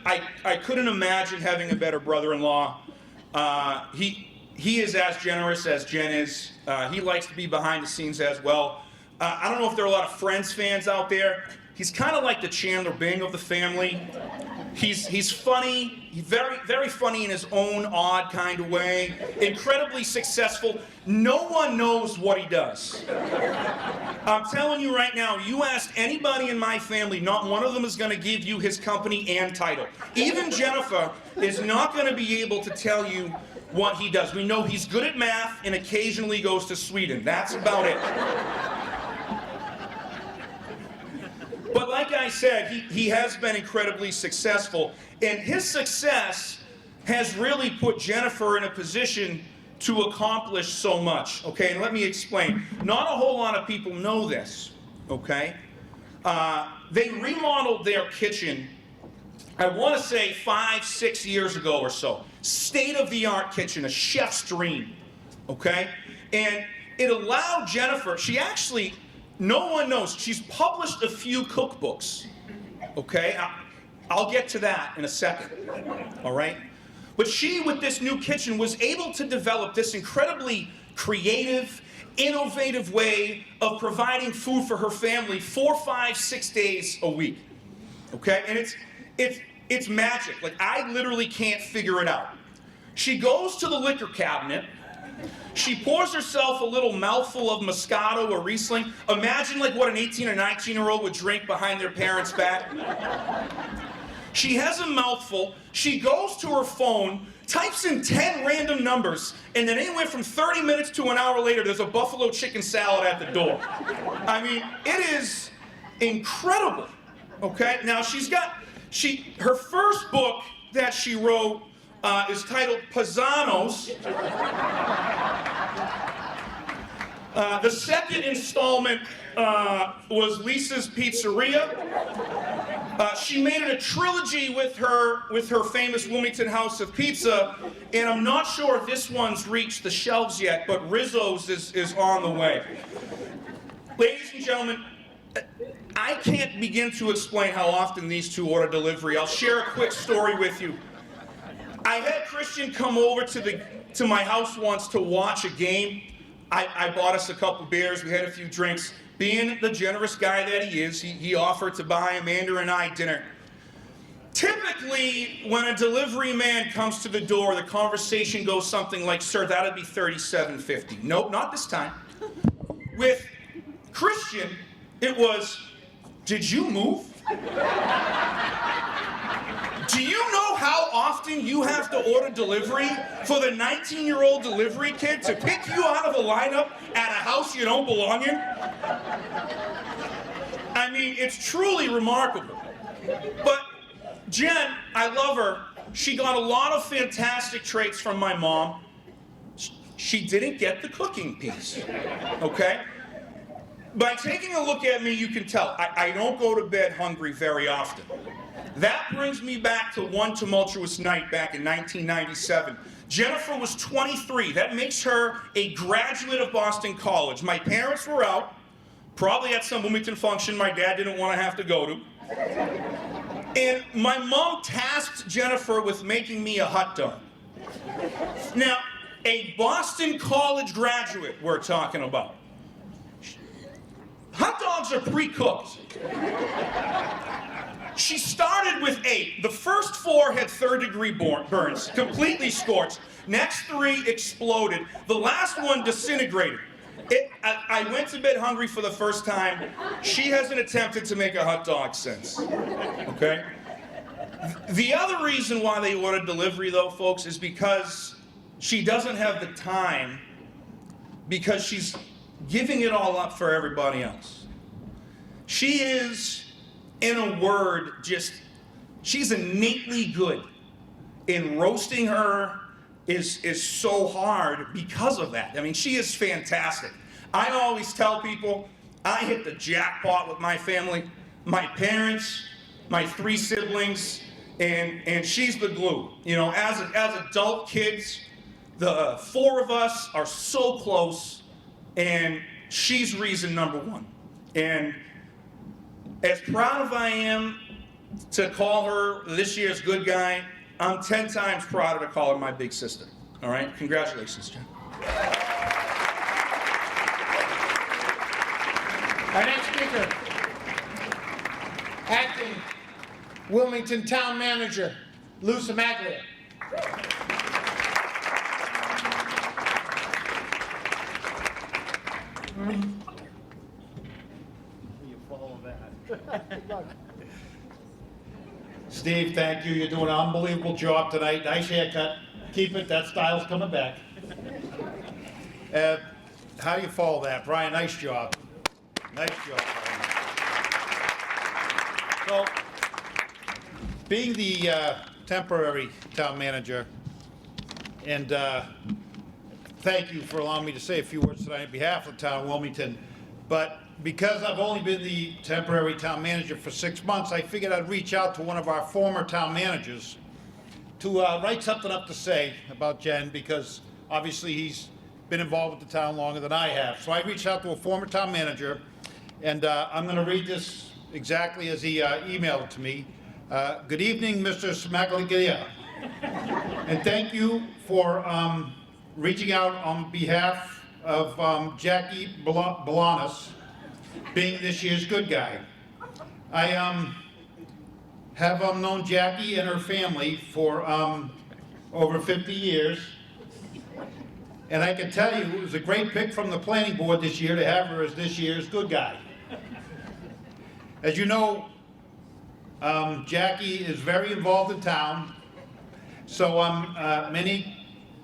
Speaker 10: I couldn't imagine having a better brother-in-law. He is as generous as Jen is. He likes to be behind the scenes as well. I don't know if there are a lot of Friends fans out there. He's kind of like the Chandler Bing of the family. He's funny, very, very funny in his own odd kind of way, incredibly successful. No one knows what he does. I'm telling you right now, you ask anybody in my family, not one of them is going to give you his company and title. Even Jennifer is not going to be able to tell you what he does. We know he's good at math and occasionally goes to Sweden. That's about it. But like I said, he has been incredibly successful, and his success has really put Jennifer in a position to accomplish so much, okay? And let me explain. Not a whole lot of people know this, okay? They remodeled their kitchen, I want to say 5-6 years ago or so. State-of-the-art kitchen, a chef's dream, okay? And it allowed Jennifer, she actually, no one knows, she's published a few cookbooks, okay? I'll get to that in a second, all right? But she, with this new kitchen, was able to develop this incredibly creative, innovative way of providing food for her family 4, 5, 6 days a week, okay? And it's magic. Like, I literally can't figure it out. She goes to the liquor cabinet, she pours herself a little mouthful of Moscato or Riesling. Imagine like what an 18 or 19-year-old would drink behind their parents' back. She has a mouthful, she goes to her phone, types in 10 random numbers, and then anywhere from 30 minutes to an hour later, there's a buffalo chicken salad at the door. I mean, it is incredible, okay? Now, her first book that she wrote is titled Paisanos. The second installment was Lisa's Pizzeria. She made it a trilogy with her famous Wilmington House of Pizza, and I'm not sure if this one's reached the shelves yet, but Rizzo's is on the way. Ladies and gentlemen, I can't begin to explain how often these two order delivery. I'll share a quick story with you. I had Christian come over to my house once to watch a game. I bought us a couple beers, we had a few drinks. Being the generous guy that he is, he offered to buy Amanda and I dinner. Typically, when a delivery man comes to the door, the conversation goes something like, "Sir, that'd be $37.50. Nope, not this time. With Christian, it was, "Did you move? Do you know how often you have to order delivery for the 19-year-old delivery kid to pick you out of a lineup at a house you don't belong in?" I mean, it's truly remarkable. But Jen, I love her. She got a lot of fantastic traits from my mom. She didn't get the cooking piece, okay? By taking a look at me, you can tell I don't go to bed hungry very often. That brings me back to one tumultuous night back in 1997. Jennifer was 23. That makes her a graduate of Boston College. My parents were out, probably at some Wilmington function my dad didn't want to have to go to. And my mom tasked Jennifer with making me a hot dog. Now, a Boston College graduate we're talking about. Hot dogs are pre-cooked. She started with 8. The first 4 had third-degree burns, completely scorched. Next 3 exploded. The last one disintegrated. I went to bed hungry for the first time. She hasn't attempted to make a hot dog since, okay? The other reason why they ordered delivery, though, folks, is because she doesn't have the time, because she's giving it all up for everybody else. She is, in a word, she's innately good. And roasting her is so hard because of that. I mean, she is fantastic. I always tell people, I hit the jackpot with my family, my parents, my 3 siblings, and she's the glue. You know, as adult kids, the 4 of us are so close, and she's reason number 1. And as proud as I am to call her this year's good guy, I'm 10 times prouder to call her my big sister. All right? Congratulations, Jen.
Speaker 1: Our next speaker, acting Wilmington Town Manager, Lou Samaglia.
Speaker 11: Steve, thank you. You're doing an unbelievable job tonight. Nice haircut. Keep it. That style's coming back. How do you follow that? Brian, nice job. Nice job, Brian. So, being the temporary town manager, and thank you for allowing me to say a few words tonight on behalf of the town of Wilmington, but because I've only been the temporary town manager for 6 months, I figured I'd reach out to one of our former town managers to write something up to say about Jen, because obviously he's been involved with the town longer than I have. So I reached out to a former town manager, and I'm going to read this exactly as he emailed it to me. Good evening, Mr. Smaglia, and thank you for reaching out on behalf of Jackie Bolanos, being this year's good guy. I have known Jackie and her family for over 50 years, and I can tell you it was a great pick from the planning board this year to have her as this year's good guy. As you know, Jackie is very involved in town, so many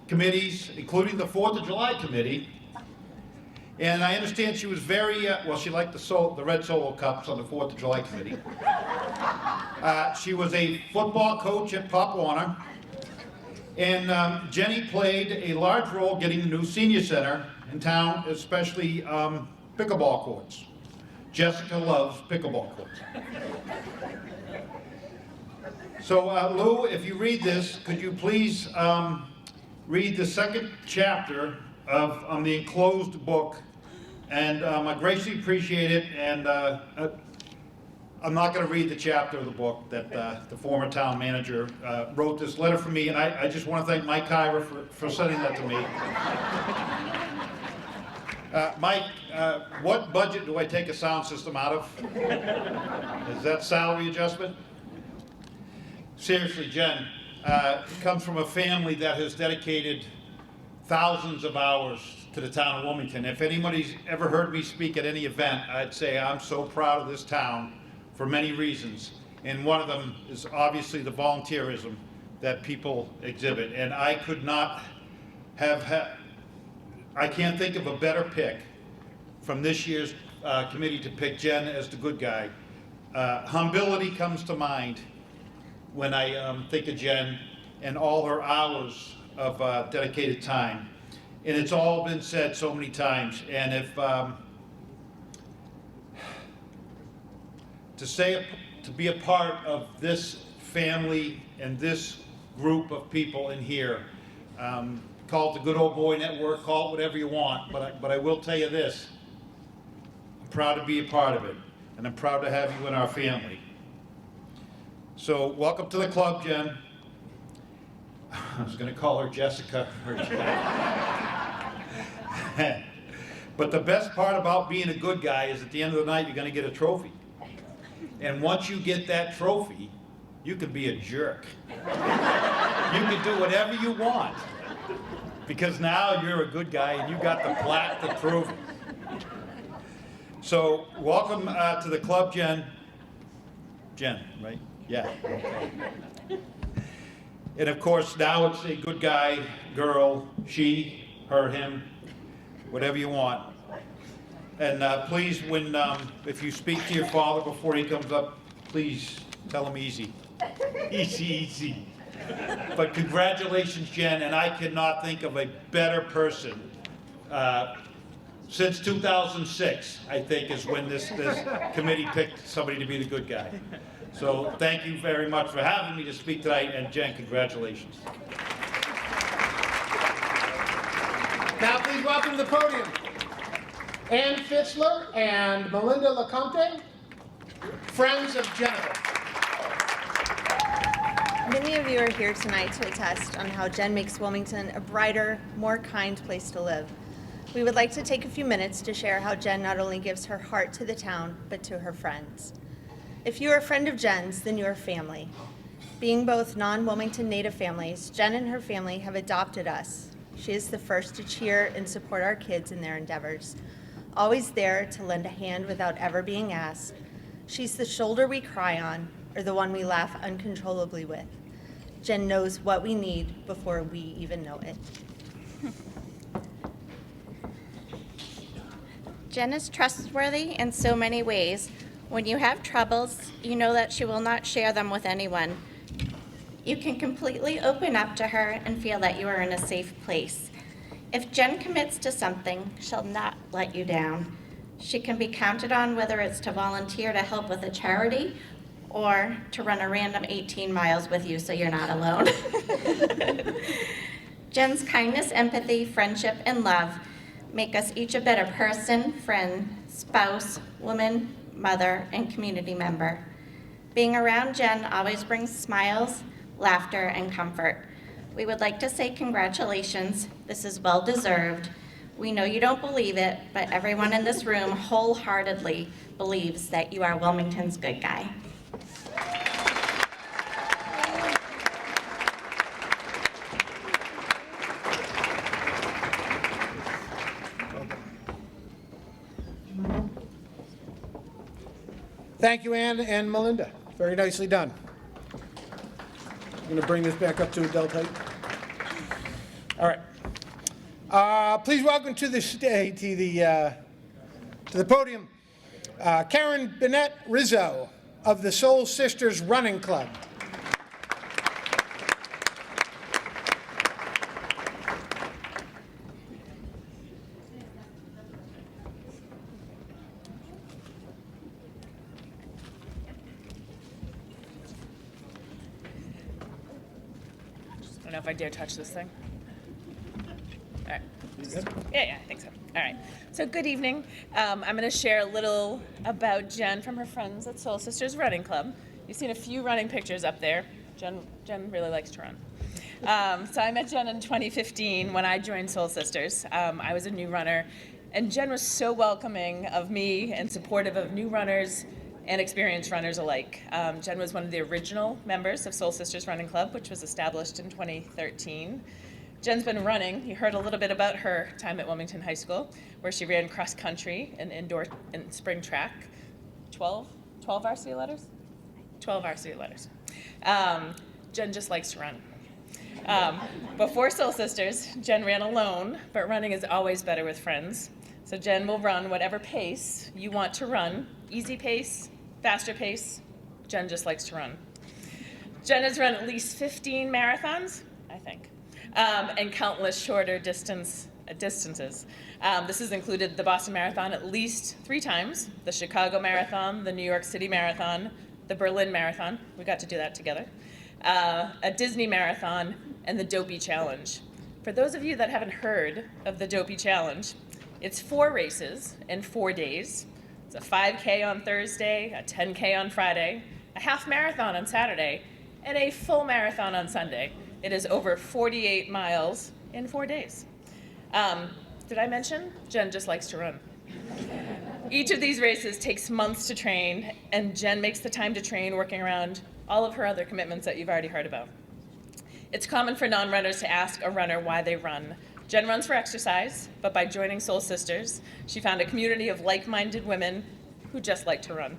Speaker 11: committees, including the 4th of July committee, and I understand she was very, well, she liked the red Solo Cups on the 4th of July committee. She was a football coach at Pop Warner, and Jenny played a large role getting the new senior center in town, especially pickleball courts. Jessica loves pickleball courts. So Lou, if you read this, could you please read the second chapter of the enclosed book? And I greatly appreciate it, and I'm not going to read the chapter of the book that the former town manager wrote this letter for me, and I just want to thank Mike Kyra for sending that to me. Mike, what budget do I take a sound system out of? Is that salary adjustment? Seriously, Jen, comes from a family that has dedicated thousands of hours to the town of Wilmington. If anybody's ever heard me speak at any event, I'd say I'm so proud of this town for many reasons. And one of them is obviously the volunteerism that people exhibit. And I could not have, I can't think of a better pick from this year's committee to pick Jen as the good guy. Humility comes to mind when I think of Jen and all her hours of dedicated time. And it's all been said so many times. And if to be a part of this family and this group of people in here, call it the Good Old Boy Network, call it whatever you want, but I will tell you this: I'm proud to be a part of it, and I'm proud to have you in our family. So welcome to the club, Jen. I was going to call her Jessica or but the best part about being a good guy is at the end of the night you're going to get a trophy. And once you get that trophy, you can be a jerk. You can do whatever you want, because now you're a good guy and you got the plaque to prove it. So welcome to the club, Jen. Jen, right? Yeah. And of course, now it's a good guy, girl, she, her, him, whatever you want. And please, if you speak to your father before he comes up, please tell him easy. Easy, easy. But congratulations, Jen, and I cannot think of a better person. Since 2006, I think, is when this committee picked somebody to be the good guy. So thank you very much for having me to speak tonight, and Jen, congratulations.
Speaker 1: Now please welcome to the podium Ann Fitzler and Melinda LeConte, friends of Jennifer.
Speaker 12: Many of you are here tonight to attest on how Jen makes Wilmington a brighter, more kind place to live. We would like to take a few minutes to share how Jen not only gives her heart to the town, but to her friends. If you are a friend of Jen's, then you are family. Being both non-Wilmington native families, Jen and her family have adopted us. She is the first to cheer and support our kids in their endeavors, always there to lend a hand without ever being asked. She's the shoulder we cry on, or the one we laugh uncontrollably with. Jen knows what we need before we even know it.
Speaker 13: Jen is trustworthy in so many ways. When you have troubles, you know that she will not share them with anyone. You can completely open up to her and feel that you are in a safe place. If Jen commits to something, she'll not let you down. She can be counted on, whether it's to volunteer to help with a charity or to run a random 18 miles with you so you're not alone. Jen's kindness, empathy, friendship, and love make us each a better person, friend, spouse, woman, mother, and community member. Being around Jen always brings smiles, laughter, and comfort. We would like to say congratulations. This is well deserved. We know you don't believe it, but everyone in this room wholeheartedly believes that you are Wilmington's good guy.
Speaker 1: Thank you, Ann and Melinda. Very nicely done. I'm going to bring this back up to adult height. All right. Please welcome to the stage, to the podium, Karen Bennett Rizzo of the Soul Sisters Running Club.
Speaker 14: I don't know if I dare touch this thing. All right. Yeah, I think so. All right. So good evening. I'm going to share a little about Jen from her friends at Soul Sisters Running Club. You've seen a few running pictures up there. Jen really likes to run. So I met Jen in 2015 when I joined Soul Sisters. I was a new runner, and Jen was so welcoming of me and supportive of new runners and experienced runners alike. Jen was one of the original members of Soul Sisters Running Club, which was established in 2013. Jen's been running. You heard a little bit about her time at Wilmington High School, where she ran cross country and indoor and spring track. 12 varsity letters? 12 varsity letters. Jen just likes to run. Before Soul Sisters, Jen ran alone, but running is always better with friends. So Jen will run whatever pace you want to run. Easy pace, faster pace. Jen just likes to run. Jen has run at least 15 marathons, I think, and countless shorter distances. This has included the Boston Marathon at least 3 times, the Chicago Marathon, the New York City Marathon, the Berlin Marathon. We got to do that together. A Disney Marathon, and the Dopey Challenge. For those of you that haven't heard of the Dopey Challenge, it's 4 races in 4 days. It's a 5K on Thursday, a 10K on Friday, a half marathon on Saturday, and a full marathon on Sunday. It is over 48 miles in 4 days. Did I mention? Jen just likes to run. Each of these races takes months to train, and Jen makes the time to train working around all of her other commitments that you've already heard about. It's common for non-runners to ask a runner why they run. Jen runs for exercise, but by joining Soul Sisters, she found a community of like-minded women who just like to run.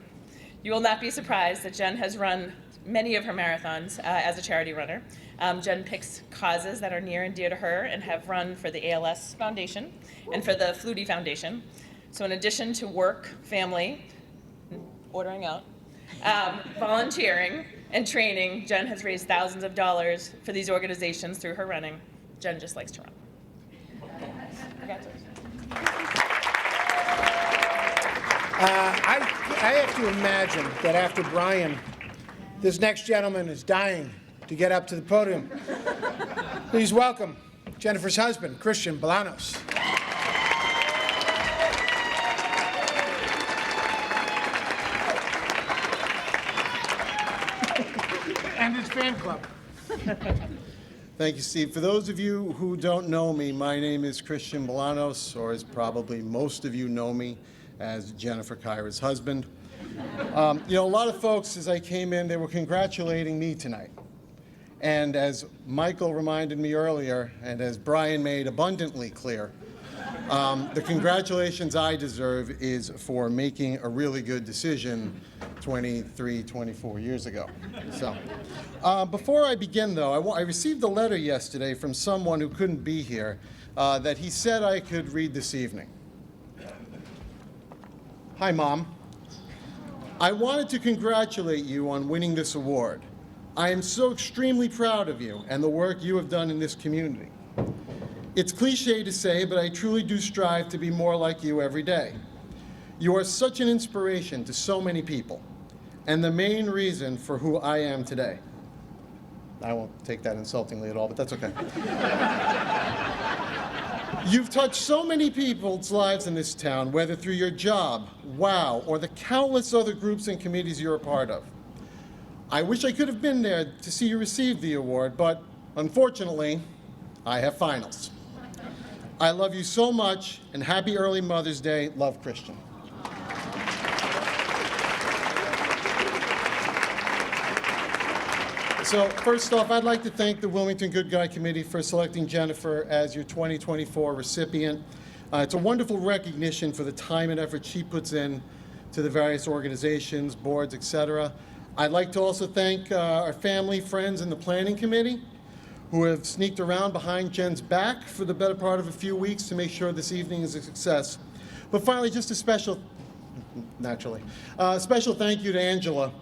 Speaker 14: You will not be surprised that Jen has run many of her marathons as a charity runner. Jen picks causes that are near and dear to her and have run for the ALS Foundation and for the Flutie Foundation. So in addition to work, family, ordering out, volunteering, and training, Jen has raised thousands of dollars for these organizations through her running. Jen just likes to run.
Speaker 1: I have to imagine that after Brian, this next gentleman is dying to get up to the podium. Please welcome Jennifer's husband, Christian Bolanos. And his fan club.
Speaker 15: Thank you, Steve. For those of you who don't know me, my name is Christian Bolanos, or as probably most of you know me as Jennifer Kyra's husband. You know, a lot of folks, as I came in, they were congratulating me tonight. And as Michael reminded me earlier, and as Brian made abundantly clear, the congratulations I deserve is for making a really good decision 23, 24 years ago. So, before I begin, though, I received a letter yesterday from someone who couldn't be here that he said I could read this evening. Hi, Mom. I wanted to congratulate you on winning this award. I am so extremely proud of you and the work you have done in this community. It's cliche to say, but I truly do strive to be more like you every day. You are such an inspiration to so many people, and the main reason for who I am today. I won't take that insultingly at all, but that's okay. You've touched so many people's lives in this town, whether through your job, WOW, or the countless other groups and committees you're a part of. I wish I could have been there to see you receive the award, but unfortunately, I have finals. I love you so much, and happy early Mother's Day. Love, Christian. So first off, I'd like to thank the Wilmington Good Guy Committee for selecting Jennifer as your 2024 recipient. It's a wonderful recognition for the time and effort she puts in to the various organizations, boards, etc. I'd like to also thank our family, friends, and the Planning Committee who have sneaked around behind Jen's back for the better part of a few weeks to make sure this evening is a success. But finally, just a special thank you to Angela,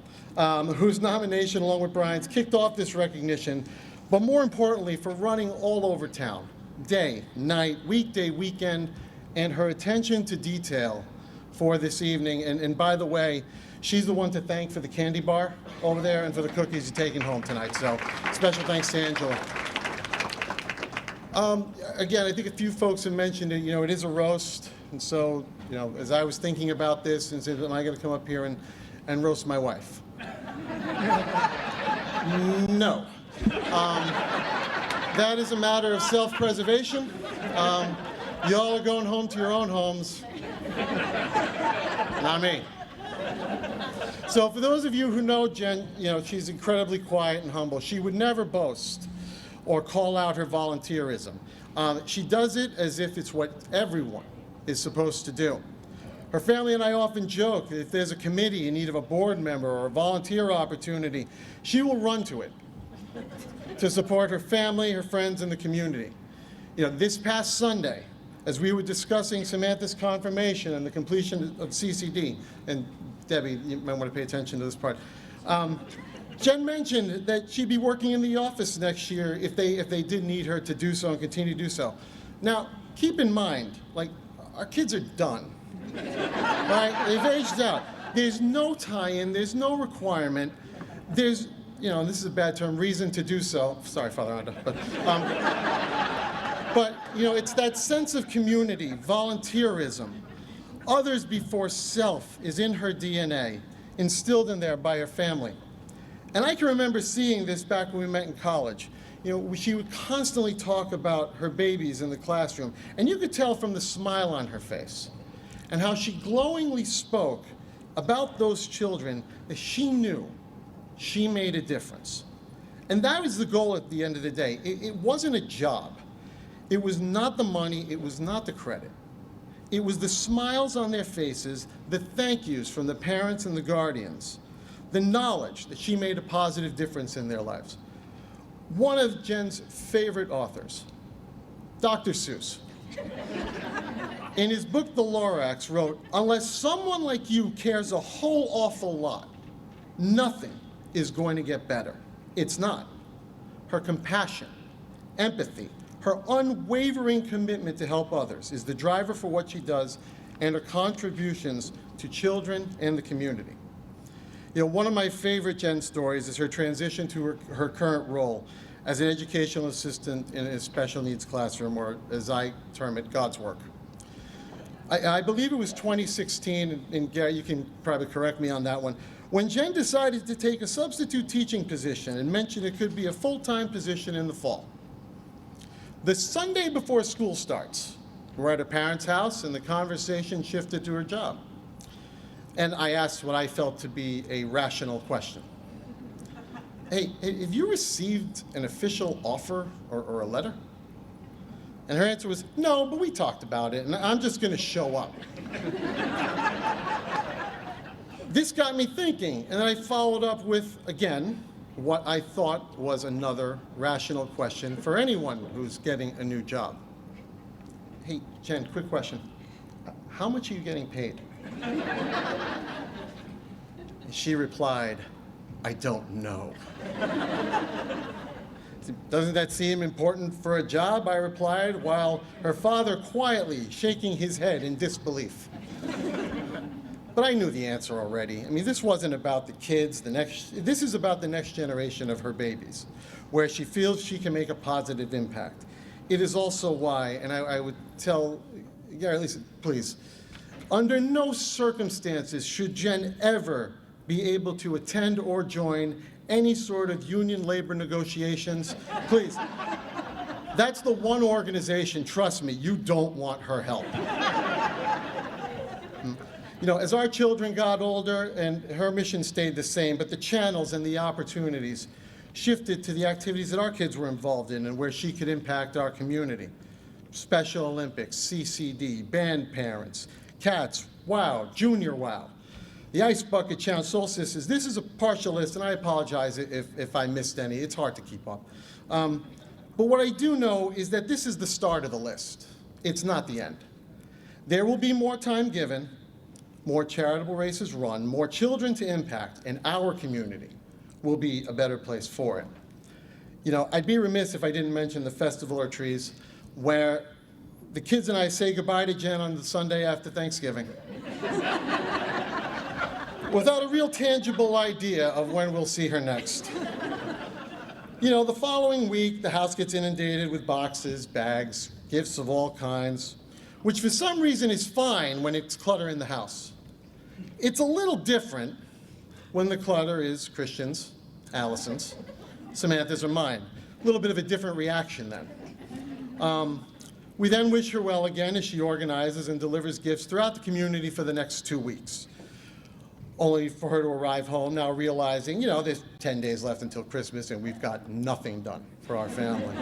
Speaker 15: whose nomination, along with Brian's, kicked off this recognition, but more importantly, for running all over town, day, night, weekday, weekend, and her attention to detail for this evening. And by the way, she's the one to thank for the candy bar over there and for the cookies you're taking home tonight. So special thanks to Angela. Again, I think a few folks have mentioned it, you know, it is a roast. And so, you know, as I was thinking about this and said, am I going to come up here and roast my wife? No. That is a matter of self-preservation. Y'all are going home to your own homes. Not me. So for those of you who know Jen, you know, she's incredibly quiet and humble. She would never boast or call out her volunteerism. She does it as if it's what everyone is supposed to do. Her family and I often joke that if there's a committee in need of a board member or a volunteer opportunity, she will run to it to support her family, her friends, and the community. You know, this past Sunday, as we were discussing Samantha's confirmation and the completion of CCD, and Debbie, you might want to pay attention to this part. Jen mentioned that she'd be working in the office next year if they did need her to do so and continue to do so. Now, keep in mind, like, our kids are done. Right? They've aged out. There's no tie-in, there's no requirement. There's, you know, this is a bad term, reason to do so. Sorry, Father Honda. But, you know, it's that sense of community, volunteerism. Others before self is in her DNA, instilled in there by her family. And I can remember seeing this back when we met in college. You know, she would constantly talk about her babies in the classroom, and you could tell from the smile on her face and how she glowingly spoke about those children that she knew she made a difference. And that was the goal at the end of the day. It wasn't a job. It was not the money, it was not the credit. It was the smiles on their faces, the thank yous from the parents and the guardians, the knowledge that she made a positive difference in their lives. One of Jen's favorite authors, Dr. Seuss, in his book, The Lorax, wrote, "Unless someone like you cares a whole awful lot, nothing is going to get better." It's not. Her compassion, empathy, her unwavering commitment to help others is the driver for what she does and her contributions to children and the community. You know, one of my favorite Jen stories is her transition to her current role as an educational assistant in a special needs classroom, or as I term it, God's work. I believe it was 2016, and Gary, you can probably correct me on that one, when Jen decided to take a substitute teaching position and mentioned it could be a full-time position in the fall. The Sunday before school starts, we're at her parents' house, and the conversation shifted to her job. and I asked what I felt to be a rational question. Hey, have you received an official offer or a letter? And her answer was, no, but we talked about it, and I'm just going to show up. This got me thinking, and I followed up with, again, what I thought was another rational question for anyone who's getting a new job. Hey, Jen, quick question. How much are you getting paid? She replied, I don't know. Doesn't that seem important for a job? I replied, while her father quietly shaking his head in disbelief. But I knew the answer already. I mean, this wasn't about the kids, this is about the next generation of her babies, where she feels she can make a positive impact. It is also why, and I would tell Gary, Lisa, please, under no circumstances should Jen ever be able to attend or join any sort of union labor negotiations. Please, that's the one organization, trust me, you don't want her help. You know, as our children got older, and her mission stayed the same, but the channels and the opportunities shifted to the activities that our kids were involved in and where she could impact our community. Special Olympics, CCD, band parents, CATS, WOW, Junior WOW. The Ice Bucket Challenge, Solstices. This is a partial list, and I apologize if I missed any. It's hard to keep up. But what I do know is that this is the start of the list. It's not the end. There will be more time given, more charitable races run, more children to impact, and our community will be a better place for it. You know, I'd be remiss if I didn't mention the Festival of Trees, where the kids and I say goodbye to Jen on the Sunday after Thanksgiving. Without a real tangible idea of when we'll see her next. You know, the following week, the house gets inundated with boxes, bags, gifts of all kinds, which for some reason is fine when it's clutter in the house. It's a little different when the clutter is Christian's, Allison's, Samantha's, or mine. A little bit of a different reaction then. We then wish her well again as she organizes and delivers gifts throughout the community for the next 2 weeks. Only for her to arrive home now realizing, you know, there's 10 days left until Christmas and we've got nothing done for our family.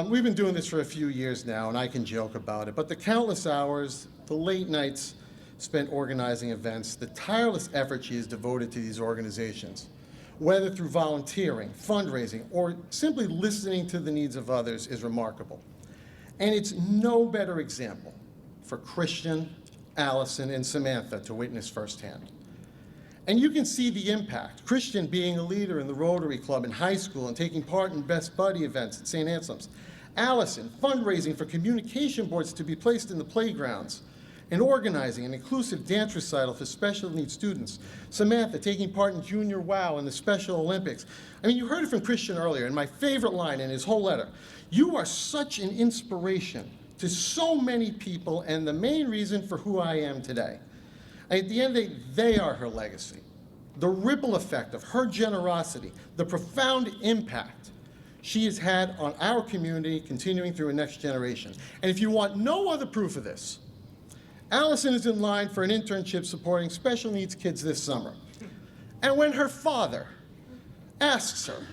Speaker 15: We've been doing this for a few years now, and I can joke about it, but the countless hours, the late nights spent organizing events, the tireless effort she has devoted to these organizations, whether through volunteering, fundraising, or simply listening to the needs of others, is remarkable. And it's no better example for Christian, Allison, and Samantha to witness firsthand. And you can see the impact. Christian being a leader in the Rotary Club in high school and taking part in Best Buddy events at St. Anselm's. Allison fundraising for communication boards to be placed in the playgrounds and organizing an inclusive dance recital for special needs students. Samantha taking part in Junior WOW and the Special Olympics. I mean, you heard it from Christian earlier, and my favorite line in his whole letter. You are such an inspiration to so many people and the main reason for who I am today. At the end of the day, they are her legacy. The ripple effect of her generosity, the profound impact she has had on our community continuing through a next generation. And if you want no other proof of this, Allison is in line for an internship supporting special needs kids this summer. And when her father asks her,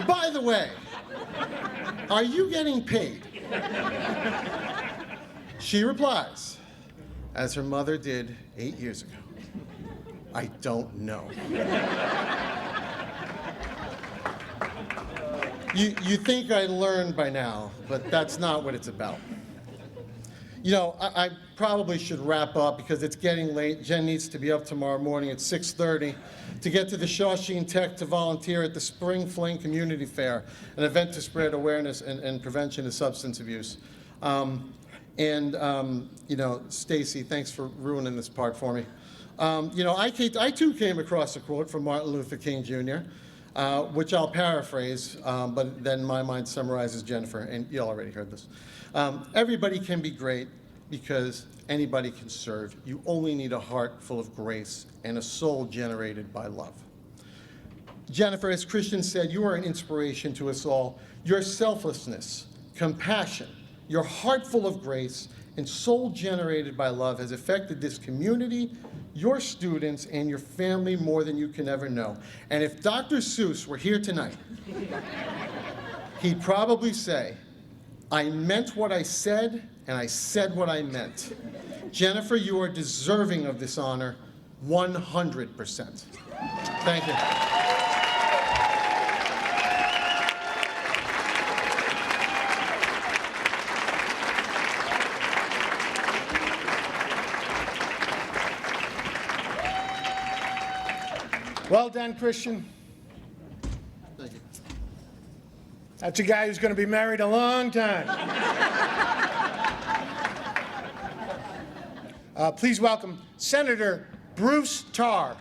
Speaker 15: by the way, are you getting paid? She replies, as her mother did 8 years ago, I don't know. You think I learned by now, but that's not what it's about. You know, I probably should wrap up because it's getting late. Jen needs to be up tomorrow morning at 6:30 to get to the Shawshene Tech to volunteer at the Spring Fling Community Fair, an event to spread awareness and prevention of substance abuse. You know, Stacy, thanks for ruining this part for me. You know, I too came across a quote from Martin Luther King Jr., which I'll paraphrase, but then my mind summarizes Jennifer, and you already heard this. Everybody can be great because anybody can serve. You only need a heart full of grace and a soul generated by love. Jennifer, as Christian said, you are an inspiration to us all. Your selflessness, compassion, your heart full of grace, and soul generated by love has affected this community, your students, and your family more than you can ever know. And if Dr. Seuss were here tonight, he'd probably say, I meant what I said, and I said what I meant. Jennifer, you are deserving of this honor 100%. Thank you.
Speaker 1: Well done, Christian.
Speaker 15: Thank you.
Speaker 1: That's a guy who's going to be married a long time. Please welcome Senator Bruce Tarr.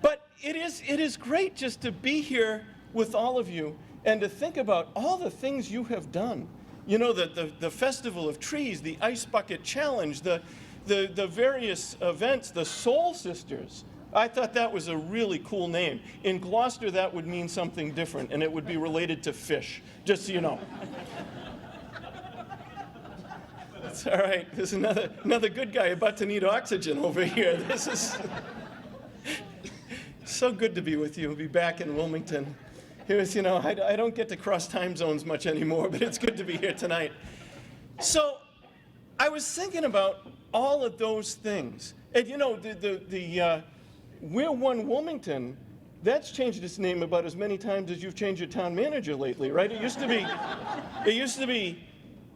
Speaker 16: But it is great just to be here with all of you and to think about all the things you have done. You know, the Festival of Trees, the Ice Bucket Challenge, the various events, the Soul Sisters. I thought that was a really cool name. In Gloucester, that would mean something different, and it would be related to fish, just so you know. That's all right. There's another good guy about to need oxygen over here. This is so good to be with you, be back in Wilmington. Here's, you know, I don't get to cross time zones much anymore, but it's good to be here tonight. So I was thinking about all of those things. And, you know, We're One Wilmington, that's changed its name about as many times as you've changed your town manager lately, right? It used to be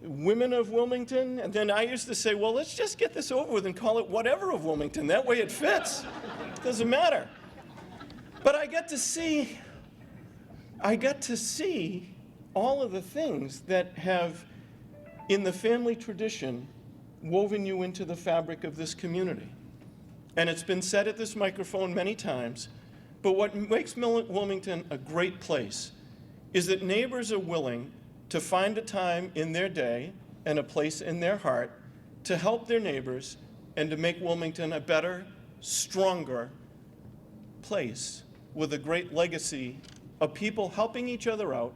Speaker 16: Women of Wilmington, and then I used to say, well, let's just get this over with and call it Whatever of Wilmington. That way it fits. It doesn't matter. But I got to see all of the things that have, in the family tradition, woven you into the fabric of this community. And it's been said at this microphone many times, but what makes Wilmington a great place is that neighbors are willing to find a time in their day and a place in their heart to help their neighbors and to make Wilmington a better, stronger place with a great legacy of people helping each other out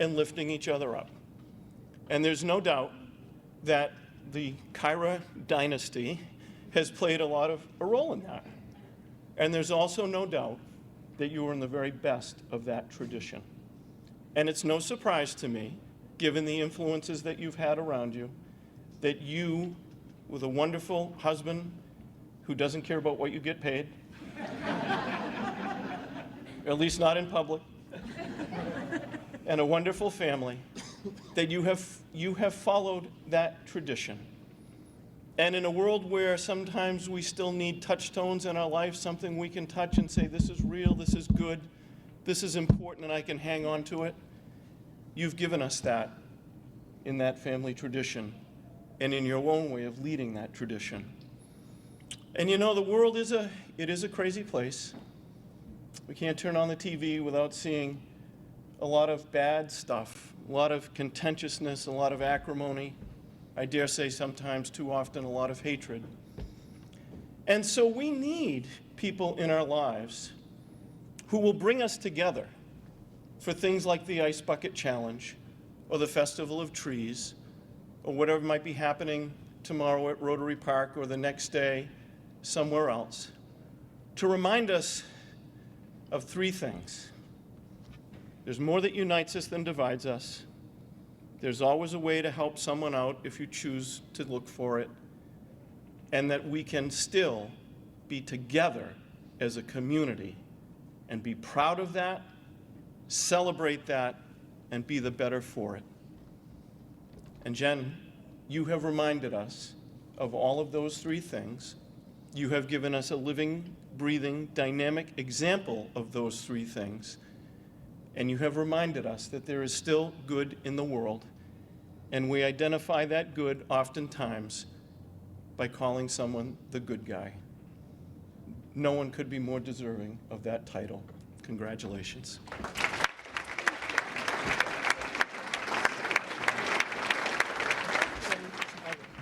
Speaker 16: and lifting each other up. And there's no doubt that the Kyra dynasty has played a role in that. And there's also no doubt that you are in the very best of that tradition. And it's no surprise to me, given the influences that you've had around you, that you, with a wonderful husband who doesn't care about what you get paid, at least not in public, and a wonderful family, that you have followed that tradition. And in a world where sometimes we still need touchstones in our life, something we can touch and say, this is real, this is good, this is important, and I can hang on to it, you've given us that in that family tradition and in your own way of leading that tradition. And you know, the world is a crazy place. We can't turn on the TV without seeing a lot of bad stuff, a lot of contentiousness, a lot of acrimony. I dare say sometimes too often a lot of hatred. And so we need people in our lives who will bring us together for things like the Ice Bucket Challenge or the Festival of Trees or whatever might be happening tomorrow at Rotary Park or the next day somewhere else, to remind us of three things. There's more that unites us than divides us. There's always a way to help someone out if you choose to look for it, and that we can still be together as a community and be proud of that, celebrate that, and be the better for it. And Jen, you have reminded us of all of those three things. You have given us a living, breathing, dynamic example of those three things. And you have reminded us that there is still good in the world, and we identify that good oftentimes by calling someone the good guy. No one could be more deserving of that title. Congratulations.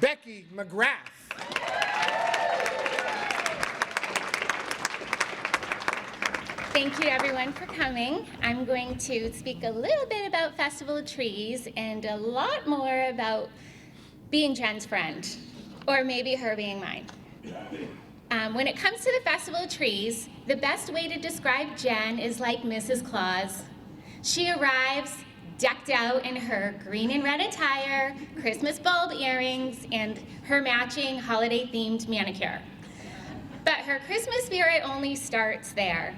Speaker 1: Becky McGrath.
Speaker 17: Thank you everyone for coming. I'm going to speak a little bit about Festival of Trees and a lot more about being Jen's friend, or maybe her being mine. When it comes to the Festival of Trees, the best way to describe Jen is like Mrs. Claus. She arrives decked out in her green and red attire, Christmas bulb earrings, and her matching holiday-themed manicure. But her Christmas spirit only starts there.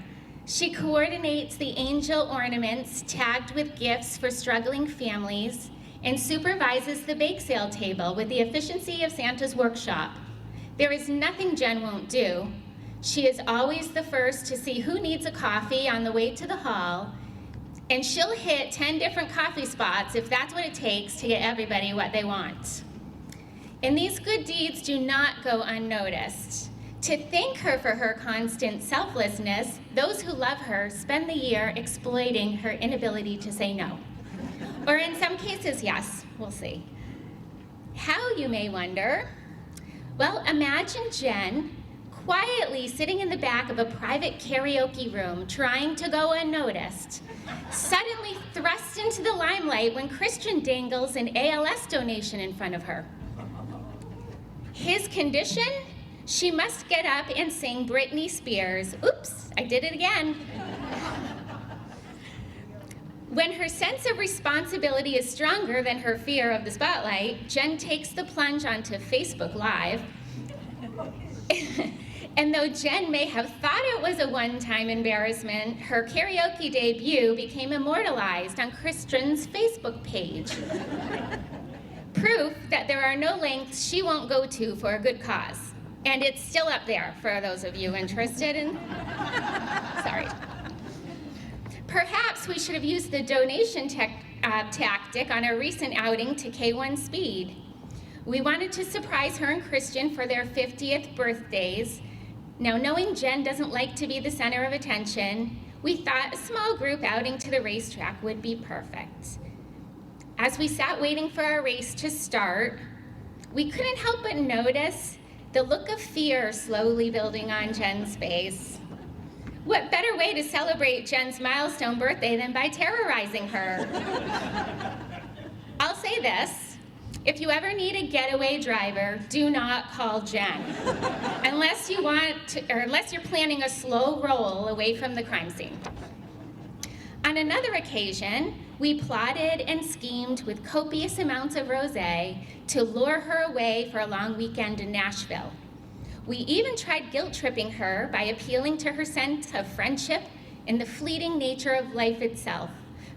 Speaker 17: She coordinates the angel ornaments tagged with gifts for struggling families and supervises the bake sale table with the efficiency of Santa's workshop. There is nothing Jen won't do. She is always the first to see who needs a coffee on the way to the hall, and she'll hit 10 different coffee spots if that's what it takes to get everybody what they want. And these good deeds do not go unnoticed. To thank her for her constant selflessness, those who love her spend the year exploiting her inability to say no. Or in some cases, yes, we'll see. How, you may wonder? Well, imagine Jen quietly sitting in the back of a private karaoke room trying to go unnoticed, suddenly thrust into the limelight when Christian dangles an ALS donation in front of her. His condition? She must get up and sing Britney Spears. Oops, I did it again. When her sense of responsibility is stronger than her fear of the spotlight, Jen takes the plunge onto Facebook Live. And though Jen may have thought it was a one-time embarrassment, her karaoke debut became immortalized on Christian's Facebook page. Proof that there are no lengths she won't go to for a good cause. And it's still up there for those of you interested in. Sorry. Perhaps we should have used the donation tactic on our recent outing to K1 Speed. We wanted to surprise her and Christian for their 50th birthdays. Now, knowing Jen doesn't like to be the center of attention, we thought a small group outing to the racetrack would be perfect. As we sat waiting for our race to start, we couldn't help but notice the look of fear slowly building on Jen's face. What better way to celebrate Jen's milestone birthday than by terrorizing her? I'll say this, if you ever need a getaway driver, do not call Jen. Unless you're planning a slow roll away from the crime scene. On another occasion, we plotted and schemed with copious amounts of rosé to lure her away for a long weekend in Nashville. We even tried guilt-tripping her by appealing to her sense of friendship and the fleeting nature of life itself.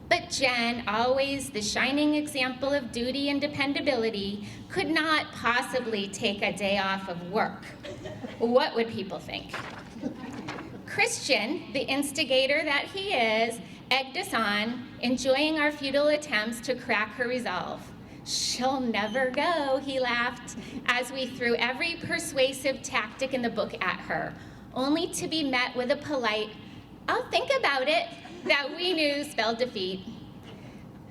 Speaker 17: But Jen, always the shining example of duty and dependability, could not possibly take a day off of work. What would people think? Christian, the instigator that he is, egged us on, enjoying our futile attempts to crack her resolve. She'll never go, he laughed, as we threw every persuasive tactic in the book at her, only to be met with a polite, "I'll think about it," that we knew spelled defeat.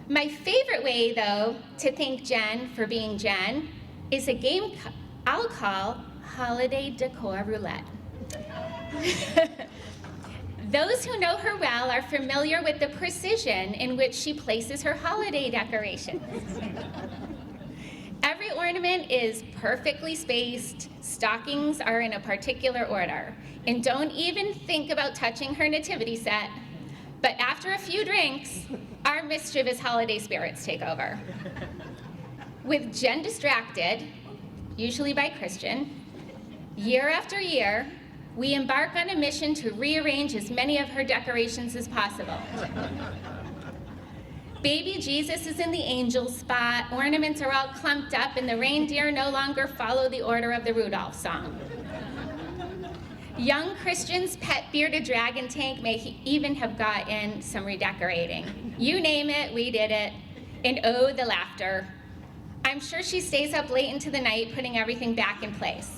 Speaker 17: My favorite way, though, to thank Jen for being Jen is a game I'll call Holiday Decor Roulette. Those who know her well are familiar with the precision in which she places her holiday decorations. Every ornament is perfectly spaced, stockings are in a particular order, and don't even think about touching her nativity set. But after a few drinks, our mischievous holiday spirits take over. With Jen distracted, usually by Christian, year after year, we embark on a mission to rearrange as many of her decorations as possible. Baby Jesus is in the angel spot, ornaments are all clumped up, and the reindeer no longer follow the order of the Rudolph song. Young Christian's pet bearded dragon tank may even have gotten some redecorating. You name it, we did it. And oh, the laughter. I'm sure she stays up late into the night putting everything back in place.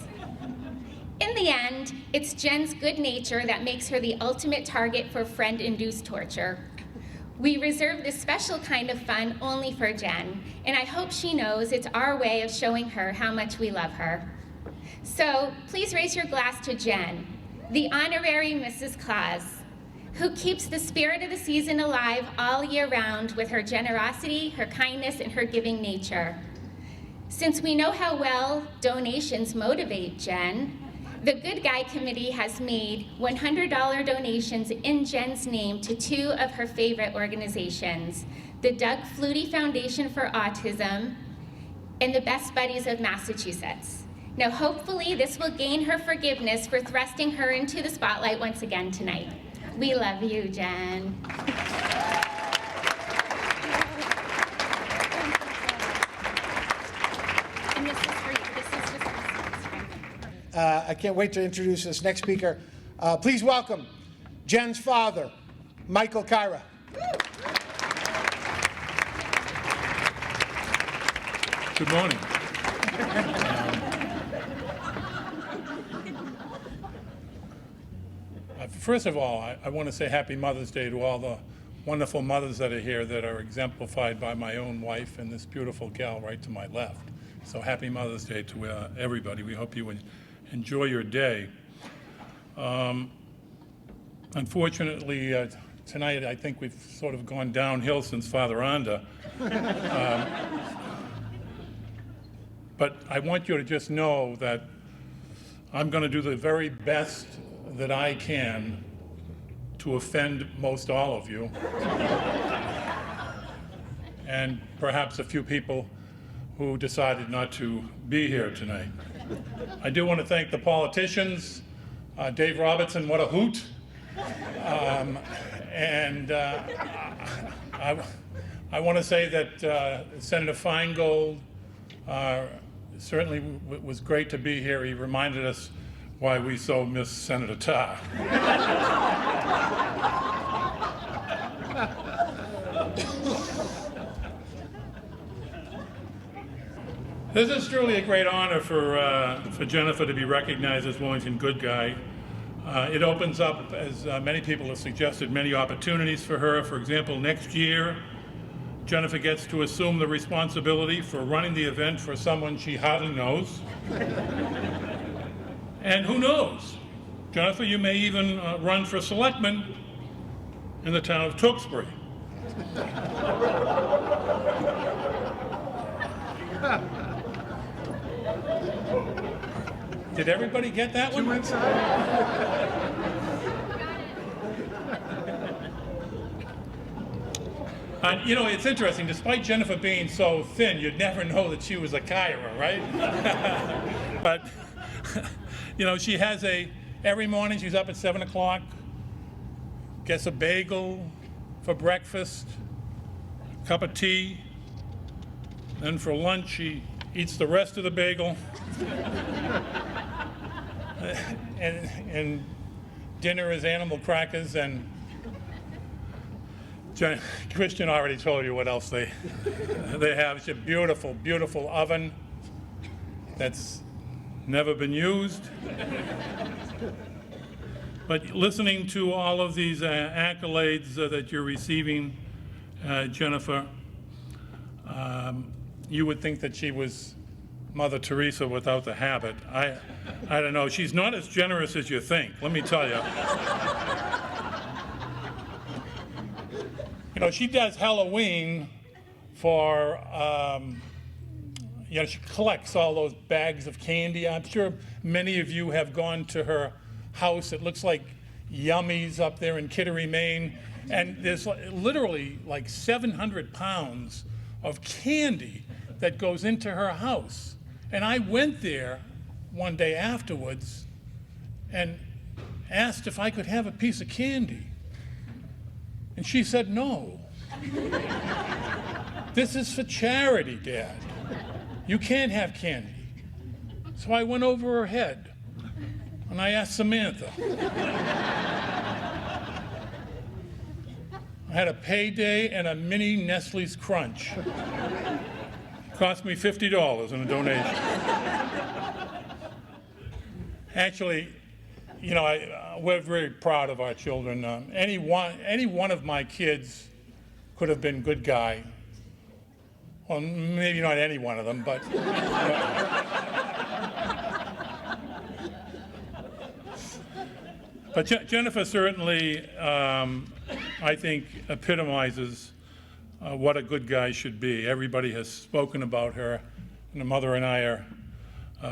Speaker 17: In the end, it's Jen's good nature that makes her the ultimate target for friend-induced torture. We reserve this special kind of fun only for Jen, and I hope she knows it's our way of showing her how much we love her. So please raise your glass to Jen, the honorary Mrs. Claus. who keeps the spirit of the season alive all year round with her generosity, her kindness, and her giving nature. Since we know how well donations motivate Jen, the Good Guy Committee has made $100 donations in Jen's name to two of her favorite organizations, the Doug Flutie Foundation for Autism and the Best Buddies of Massachusetts. Now, hopefully, this will gain her forgiveness for thrusting her into the spotlight once again tonight. We love you, Jen. And this is for you. This is just
Speaker 1: I can't wait to introduce this next speaker. Please welcome Jen's father, Michael Kyra.
Speaker 18: Good morning. First of all, I want to say Happy Mother's Day to all the wonderful mothers that are here that are exemplified by my own wife and this beautiful gal right to my left. So Happy Mother's Day to everybody. We hope you enjoy your day. Unfortunately, tonight I think we've sort of gone downhill since Father Anda. But I want you to just know that I'm going to do the very best that I can to offend most all of you, and perhaps a few people who decided not to be here tonight. I do want to thank the politicians. Dave Robertson, what a hoot. I want to say that Senator Feingold certainly was great to be here. He reminded us why we so miss Senator Tarr. This is truly a great honor for Jennifer to be recognized as Wilmington Good Guy. It opens up, as many people have suggested, many opportunities for her. For example, next year, Jennifer gets to assume the responsibility for running the event for someone she hardly knows. And who knows, Jennifer, you may even run for selectman in the town of Tewksbury. Did everybody get that one? You know, it's interesting, despite Jennifer being so thin, you'd never know that she was a Kyra, right? But, you know, she has every morning she's up at 7 o'clock, gets a bagel for breakfast, a cup of tea, then for lunch she eats the rest of the bagel, and dinner is animal crackers, and Christian already told you what else they have. It's a beautiful, beautiful oven that's never been used. But listening to all of these accolades that you're receiving, Jennifer, you would think that she was Mother Teresa without the habit. I don't know. She's not as generous as you think, let me tell you. You know, she does Halloween for, you know, she collects all those bags of candy. I'm sure many of you have gone to her house. It looks like Yummy's up there in Kittery, Maine. And there's literally like 700 pounds of candy that goes into her house. And I went there one day afterwards and asked if I could have a piece of candy. And she said, no. This is for charity, Dad. You can't have candy. So I went over her head and I asked Samantha. I had a payday and a mini Nestle's Crunch. Cost me $50 in a donation. Actually, you know, we're very proud of our children. Any one of my kids could have been Good Guy. Well, maybe not any one of them, but. But Jennifer certainly, I think, epitomizes what a good guy should be. Everybody has spoken about her, and the mother and I are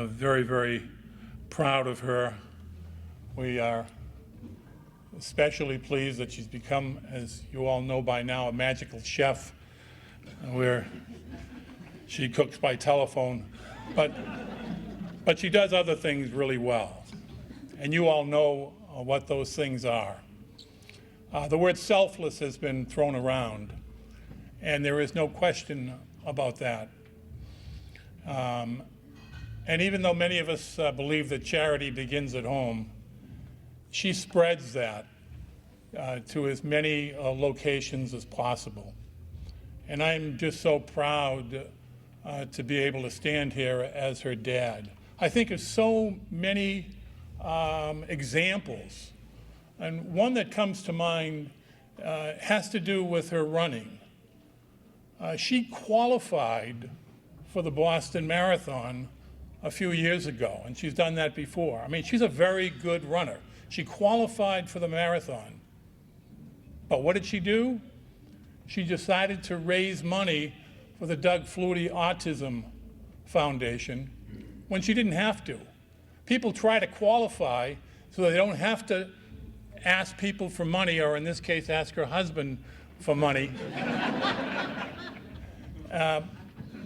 Speaker 18: very, very proud of her. We are especially pleased that she's become, as you all know by now, a magical chef, where she cooks by telephone. But she does other things really well, and you all know what those things are. The word selfless has been thrown around, and there is no question about that. And even though many of us believe that charity begins at home, she spreads that to as many locations as possible. And I'm just so proud to be able to stand here as her dad. I think of so many examples, and one that comes to mind has to do with her running. She qualified for the Boston Marathon a few years ago, and she's done that before. I mean, she's a very good runner. She qualified for the marathon. But what did she do? She decided to raise money for the Doug Flutie Autism Foundation when she didn't have to. People try to qualify so they don't have to ask people for money, or in this case, ask her husband for money.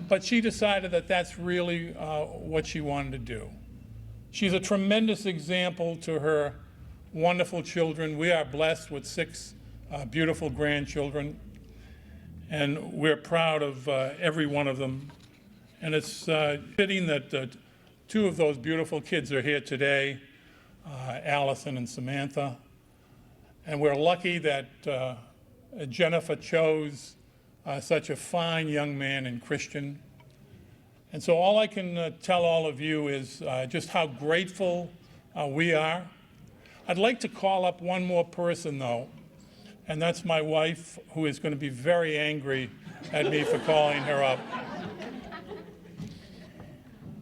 Speaker 18: But she decided that that's really what she wanted to do. She's a tremendous example to her wonderful children. We are blessed with 6 beautiful grandchildren, and we're proud of every one of them. And it's fitting that 2 of those beautiful kids are here today, Allison and Samantha. And we're lucky that Jennifer chose such a fine young man and Christian. And so all I can tell all of you is just how grateful we are. I'd like to call up one more person, though, and that's my wife, who is going to be very angry at me for calling her up.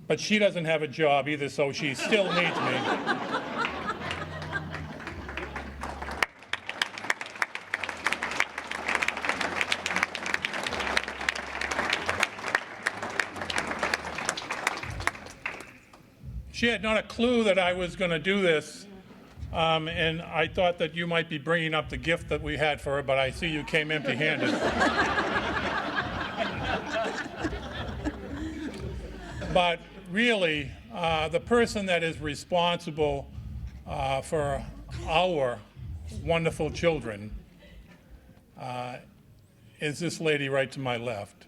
Speaker 18: But she doesn't have a job either, so she still needs me. She had not a clue that I was going to do this, and I thought that you might be bringing up the gift that we had for her, but I see you came empty-handed. But really, the person that is responsible for our wonderful children is this lady right to my left.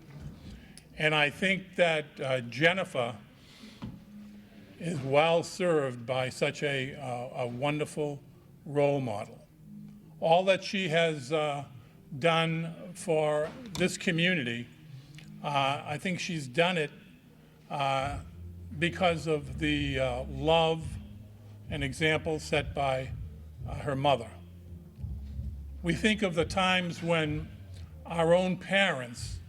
Speaker 18: And I think that Jennifer is well served by such a wonderful role model. All that she has done for this community, I think she's done it because of the love and example set by her mother. We think of the times when our own parents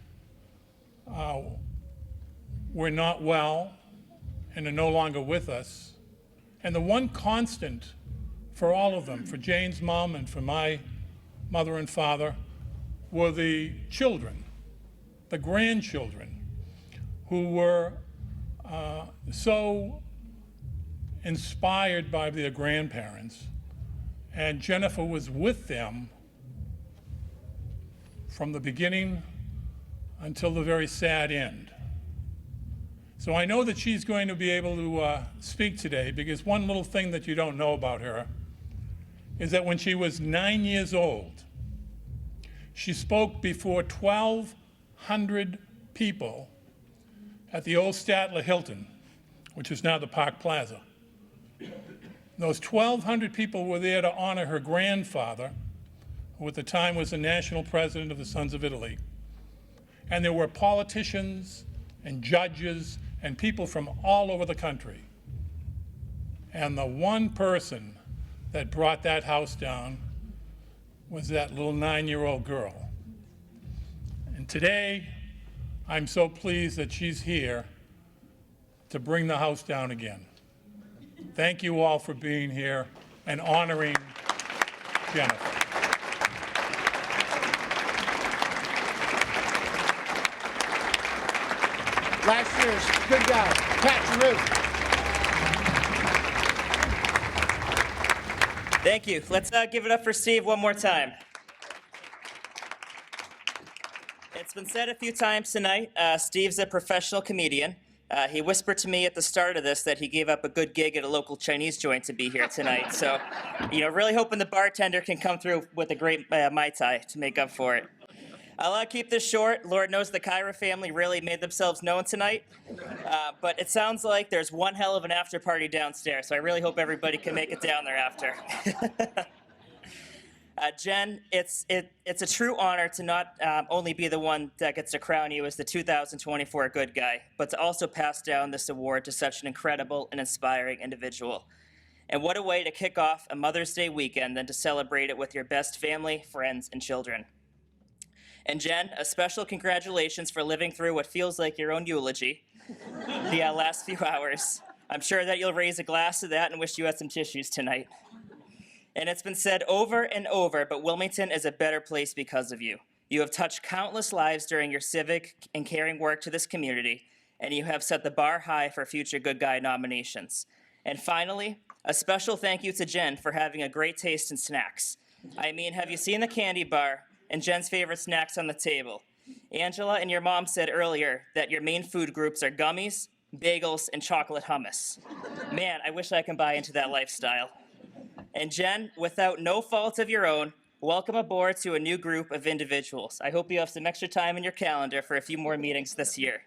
Speaker 18: were not well and are no longer with us. And the one constant for all of them, for Jane's mom and for my mother and father, were the children, the grandchildren, who were so inspired by their grandparents. And Jennifer was with them from the beginning until the very sad end. So I know that she's going to be able to speak today, because one little thing that you don't know about her is that when she was 9 years old, she spoke before 1,200 people at the old Statler Hilton, which is now the Park Plaza. Those 1,200 people were there to honor her grandfather, who at the time was the national president of the Sons of Italy. And there were politicians and judges and people from all over the country. And the one person that brought that house down was that little 9-year-old girl. And today, I'm so pleased that she's here to bring the house down again. Thank you all for being here and honoring Jennifer.
Speaker 1: Last year's good guy, Pat Giroux.
Speaker 19: Thank you. Let's give it up for Steve one more time. It's been said a few times tonight, Steve's a professional comedian. He whispered to me at the start of this that he gave up a good gig at a local Chinese joint to be here tonight. So, really hoping the bartender can come through with a great Mai Tai to make up for it. I'll keep this short. Lord knows the Kyra family really made themselves known tonight. But it sounds like there's one hell of an after party downstairs, so I really hope everybody can make it down there after. Jen, it's a true honor to not only be the one that gets to crown you as the 2024 Good Guy, but to also pass down this award to such an incredible and inspiring individual. And what a way to kick off a Mother's Day weekend than to celebrate it with your best family, friends, and children. And Jen, a special congratulations for living through what feels like your own eulogy the last few hours. I'm sure that you'll raise a glass to that and wish you had some tissues tonight. And it's been said over and over, but Wilmington is a better place because of you. You have touched countless lives during your civic and caring work to this community, and you have set the bar high for future Good Guy nominations. And finally, a special thank you to Jen for having a great taste in snacks. I mean, have you seen the candy bar and Jen's favorite snacks on the table? Angela and your mom said earlier that your main food groups are gummies, bagels, and chocolate hummus. Man, I wish I could buy into that lifestyle. And Jen, without no fault of your own, welcome aboard to a new group of individuals. I hope you have some extra time in your calendar for a few more meetings this year.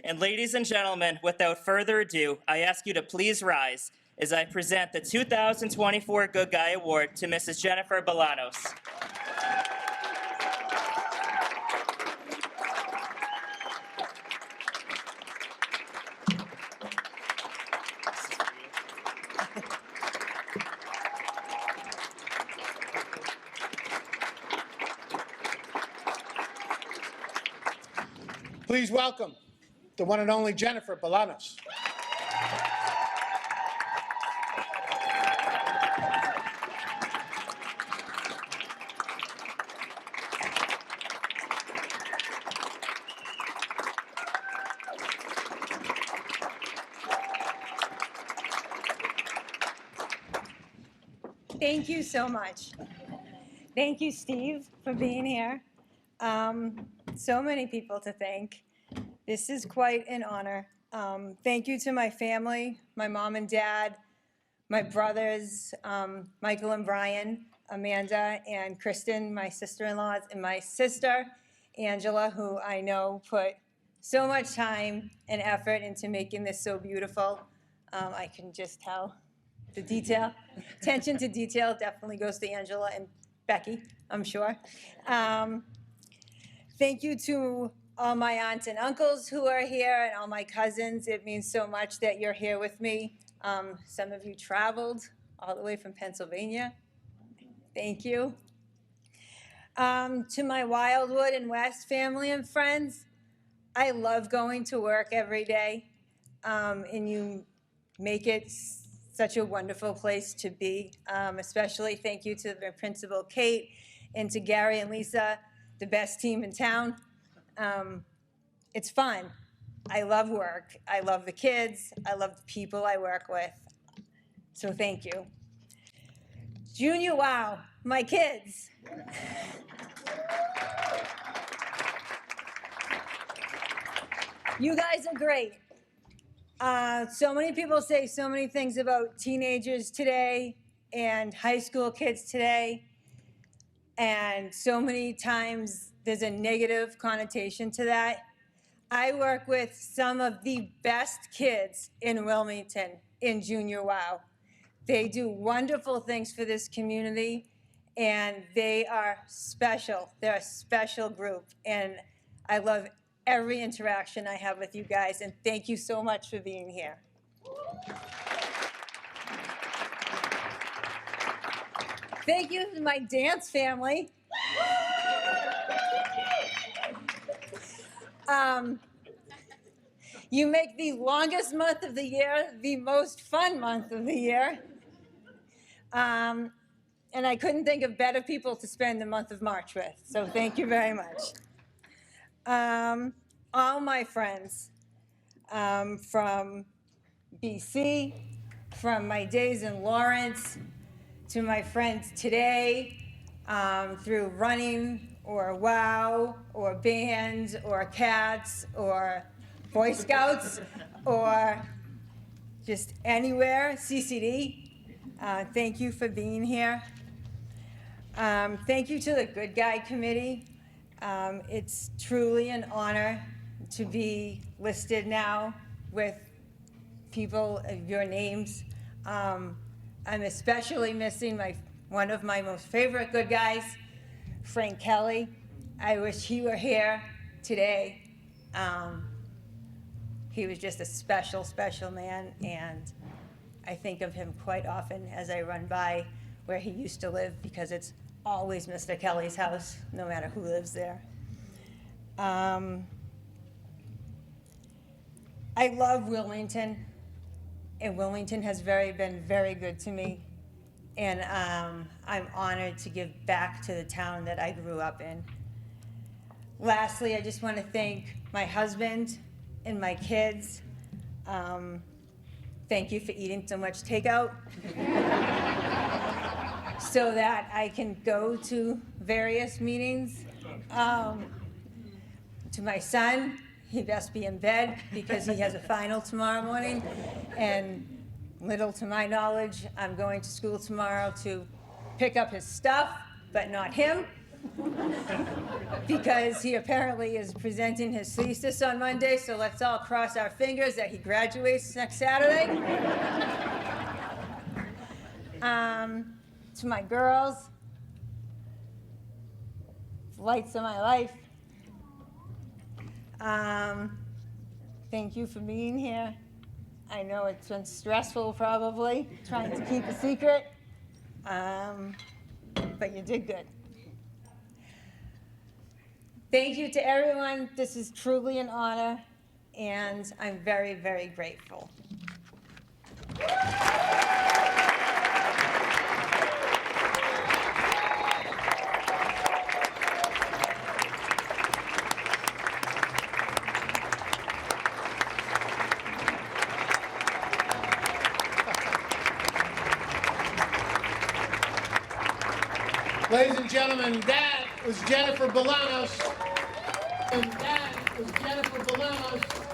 Speaker 19: And ladies and gentlemen, without further ado, I ask you to please rise as I present the 2024 Good Guy Award to Mrs. Jennifer Bolanos.
Speaker 1: Please welcome the one and only Jennifer Bolanos.
Speaker 20: Thank you so much. Thank you, Steve, for being here. So many people to thank. This is quite an honor. Thank you to my family, my mom and dad, my brothers, Michael and Brian, Amanda and Kristen, my sister-in-laws, and my sister, Angela, who I know put so much time and effort into making this so beautiful. I can just tell the detail. Attention to detail definitely goes to Angela and Becky, I'm sure. Thank you to all my aunts and uncles who are here and all my cousins. It means so much that you're here with me. Some of you traveled all the way from Pennsylvania. Thank you. To my Wildwood and West family and friends, I love going to work every day, and you make it such a wonderful place to be. Especially thank you to the principal, Kate, and to Gary and Lisa, the best team in town. It's fun. I love work. I love the kids. I love the people I work with. So thank you. Junior Wow, my kids. You guys are great. So many people say so many things about teenagers today and high school kids today. And so many times there's a negative connotation to that. I work with some of the best kids in Wilmington in Junior Wow. They do wonderful things for this community, and they are special. They're a special group, and I love every interaction I have with you guys, and thank you so much for being here. Thank you to my dance family. You make the longest month of the year the most fun month of the year. And I couldn't think of better people to spend the month of March with, so thank you very much. All my friends from BC, from my days in Lawrence, to my friends today, through running or WOW or bands or cats or Boy Scouts or just anywhere, CCD. Thank you for being here. Thank you to the Good Guy Committee. It's truly an honor to be listed now with people of your names. I'm especially missing one of my most favorite good guys, Frank Kelly. I wish he were here today. He was just a special, special man, and I think of him quite often as I run by where he used to live, because it's always Mr. Kelly's house, no matter who lives there. I love Wilmington, and Wilmington has been very good to me, and I'm honored to give back to the town that I grew up in. Lastly, I just want to thank my husband and my kids. Thank you for eating so much takeout so that I can go to various meetings. To my son, he best be in bed because he has a final tomorrow morning. And little to my knowledge, I'm going to school tomorrow to pick up his stuff, but not him, because he apparently is presenting his thesis on Monday, so let's all cross our fingers that he graduates next Saturday. To my girls, lights of my life, thank you for being here. I know it's been stressful probably, trying to keep a secret, but you did good. Thank you to everyone. This is truly an honor, and I'm very, very grateful.
Speaker 1: Ladies and gentlemen, that was Jennifer Bolanos. And that was Jennifer Bolanos.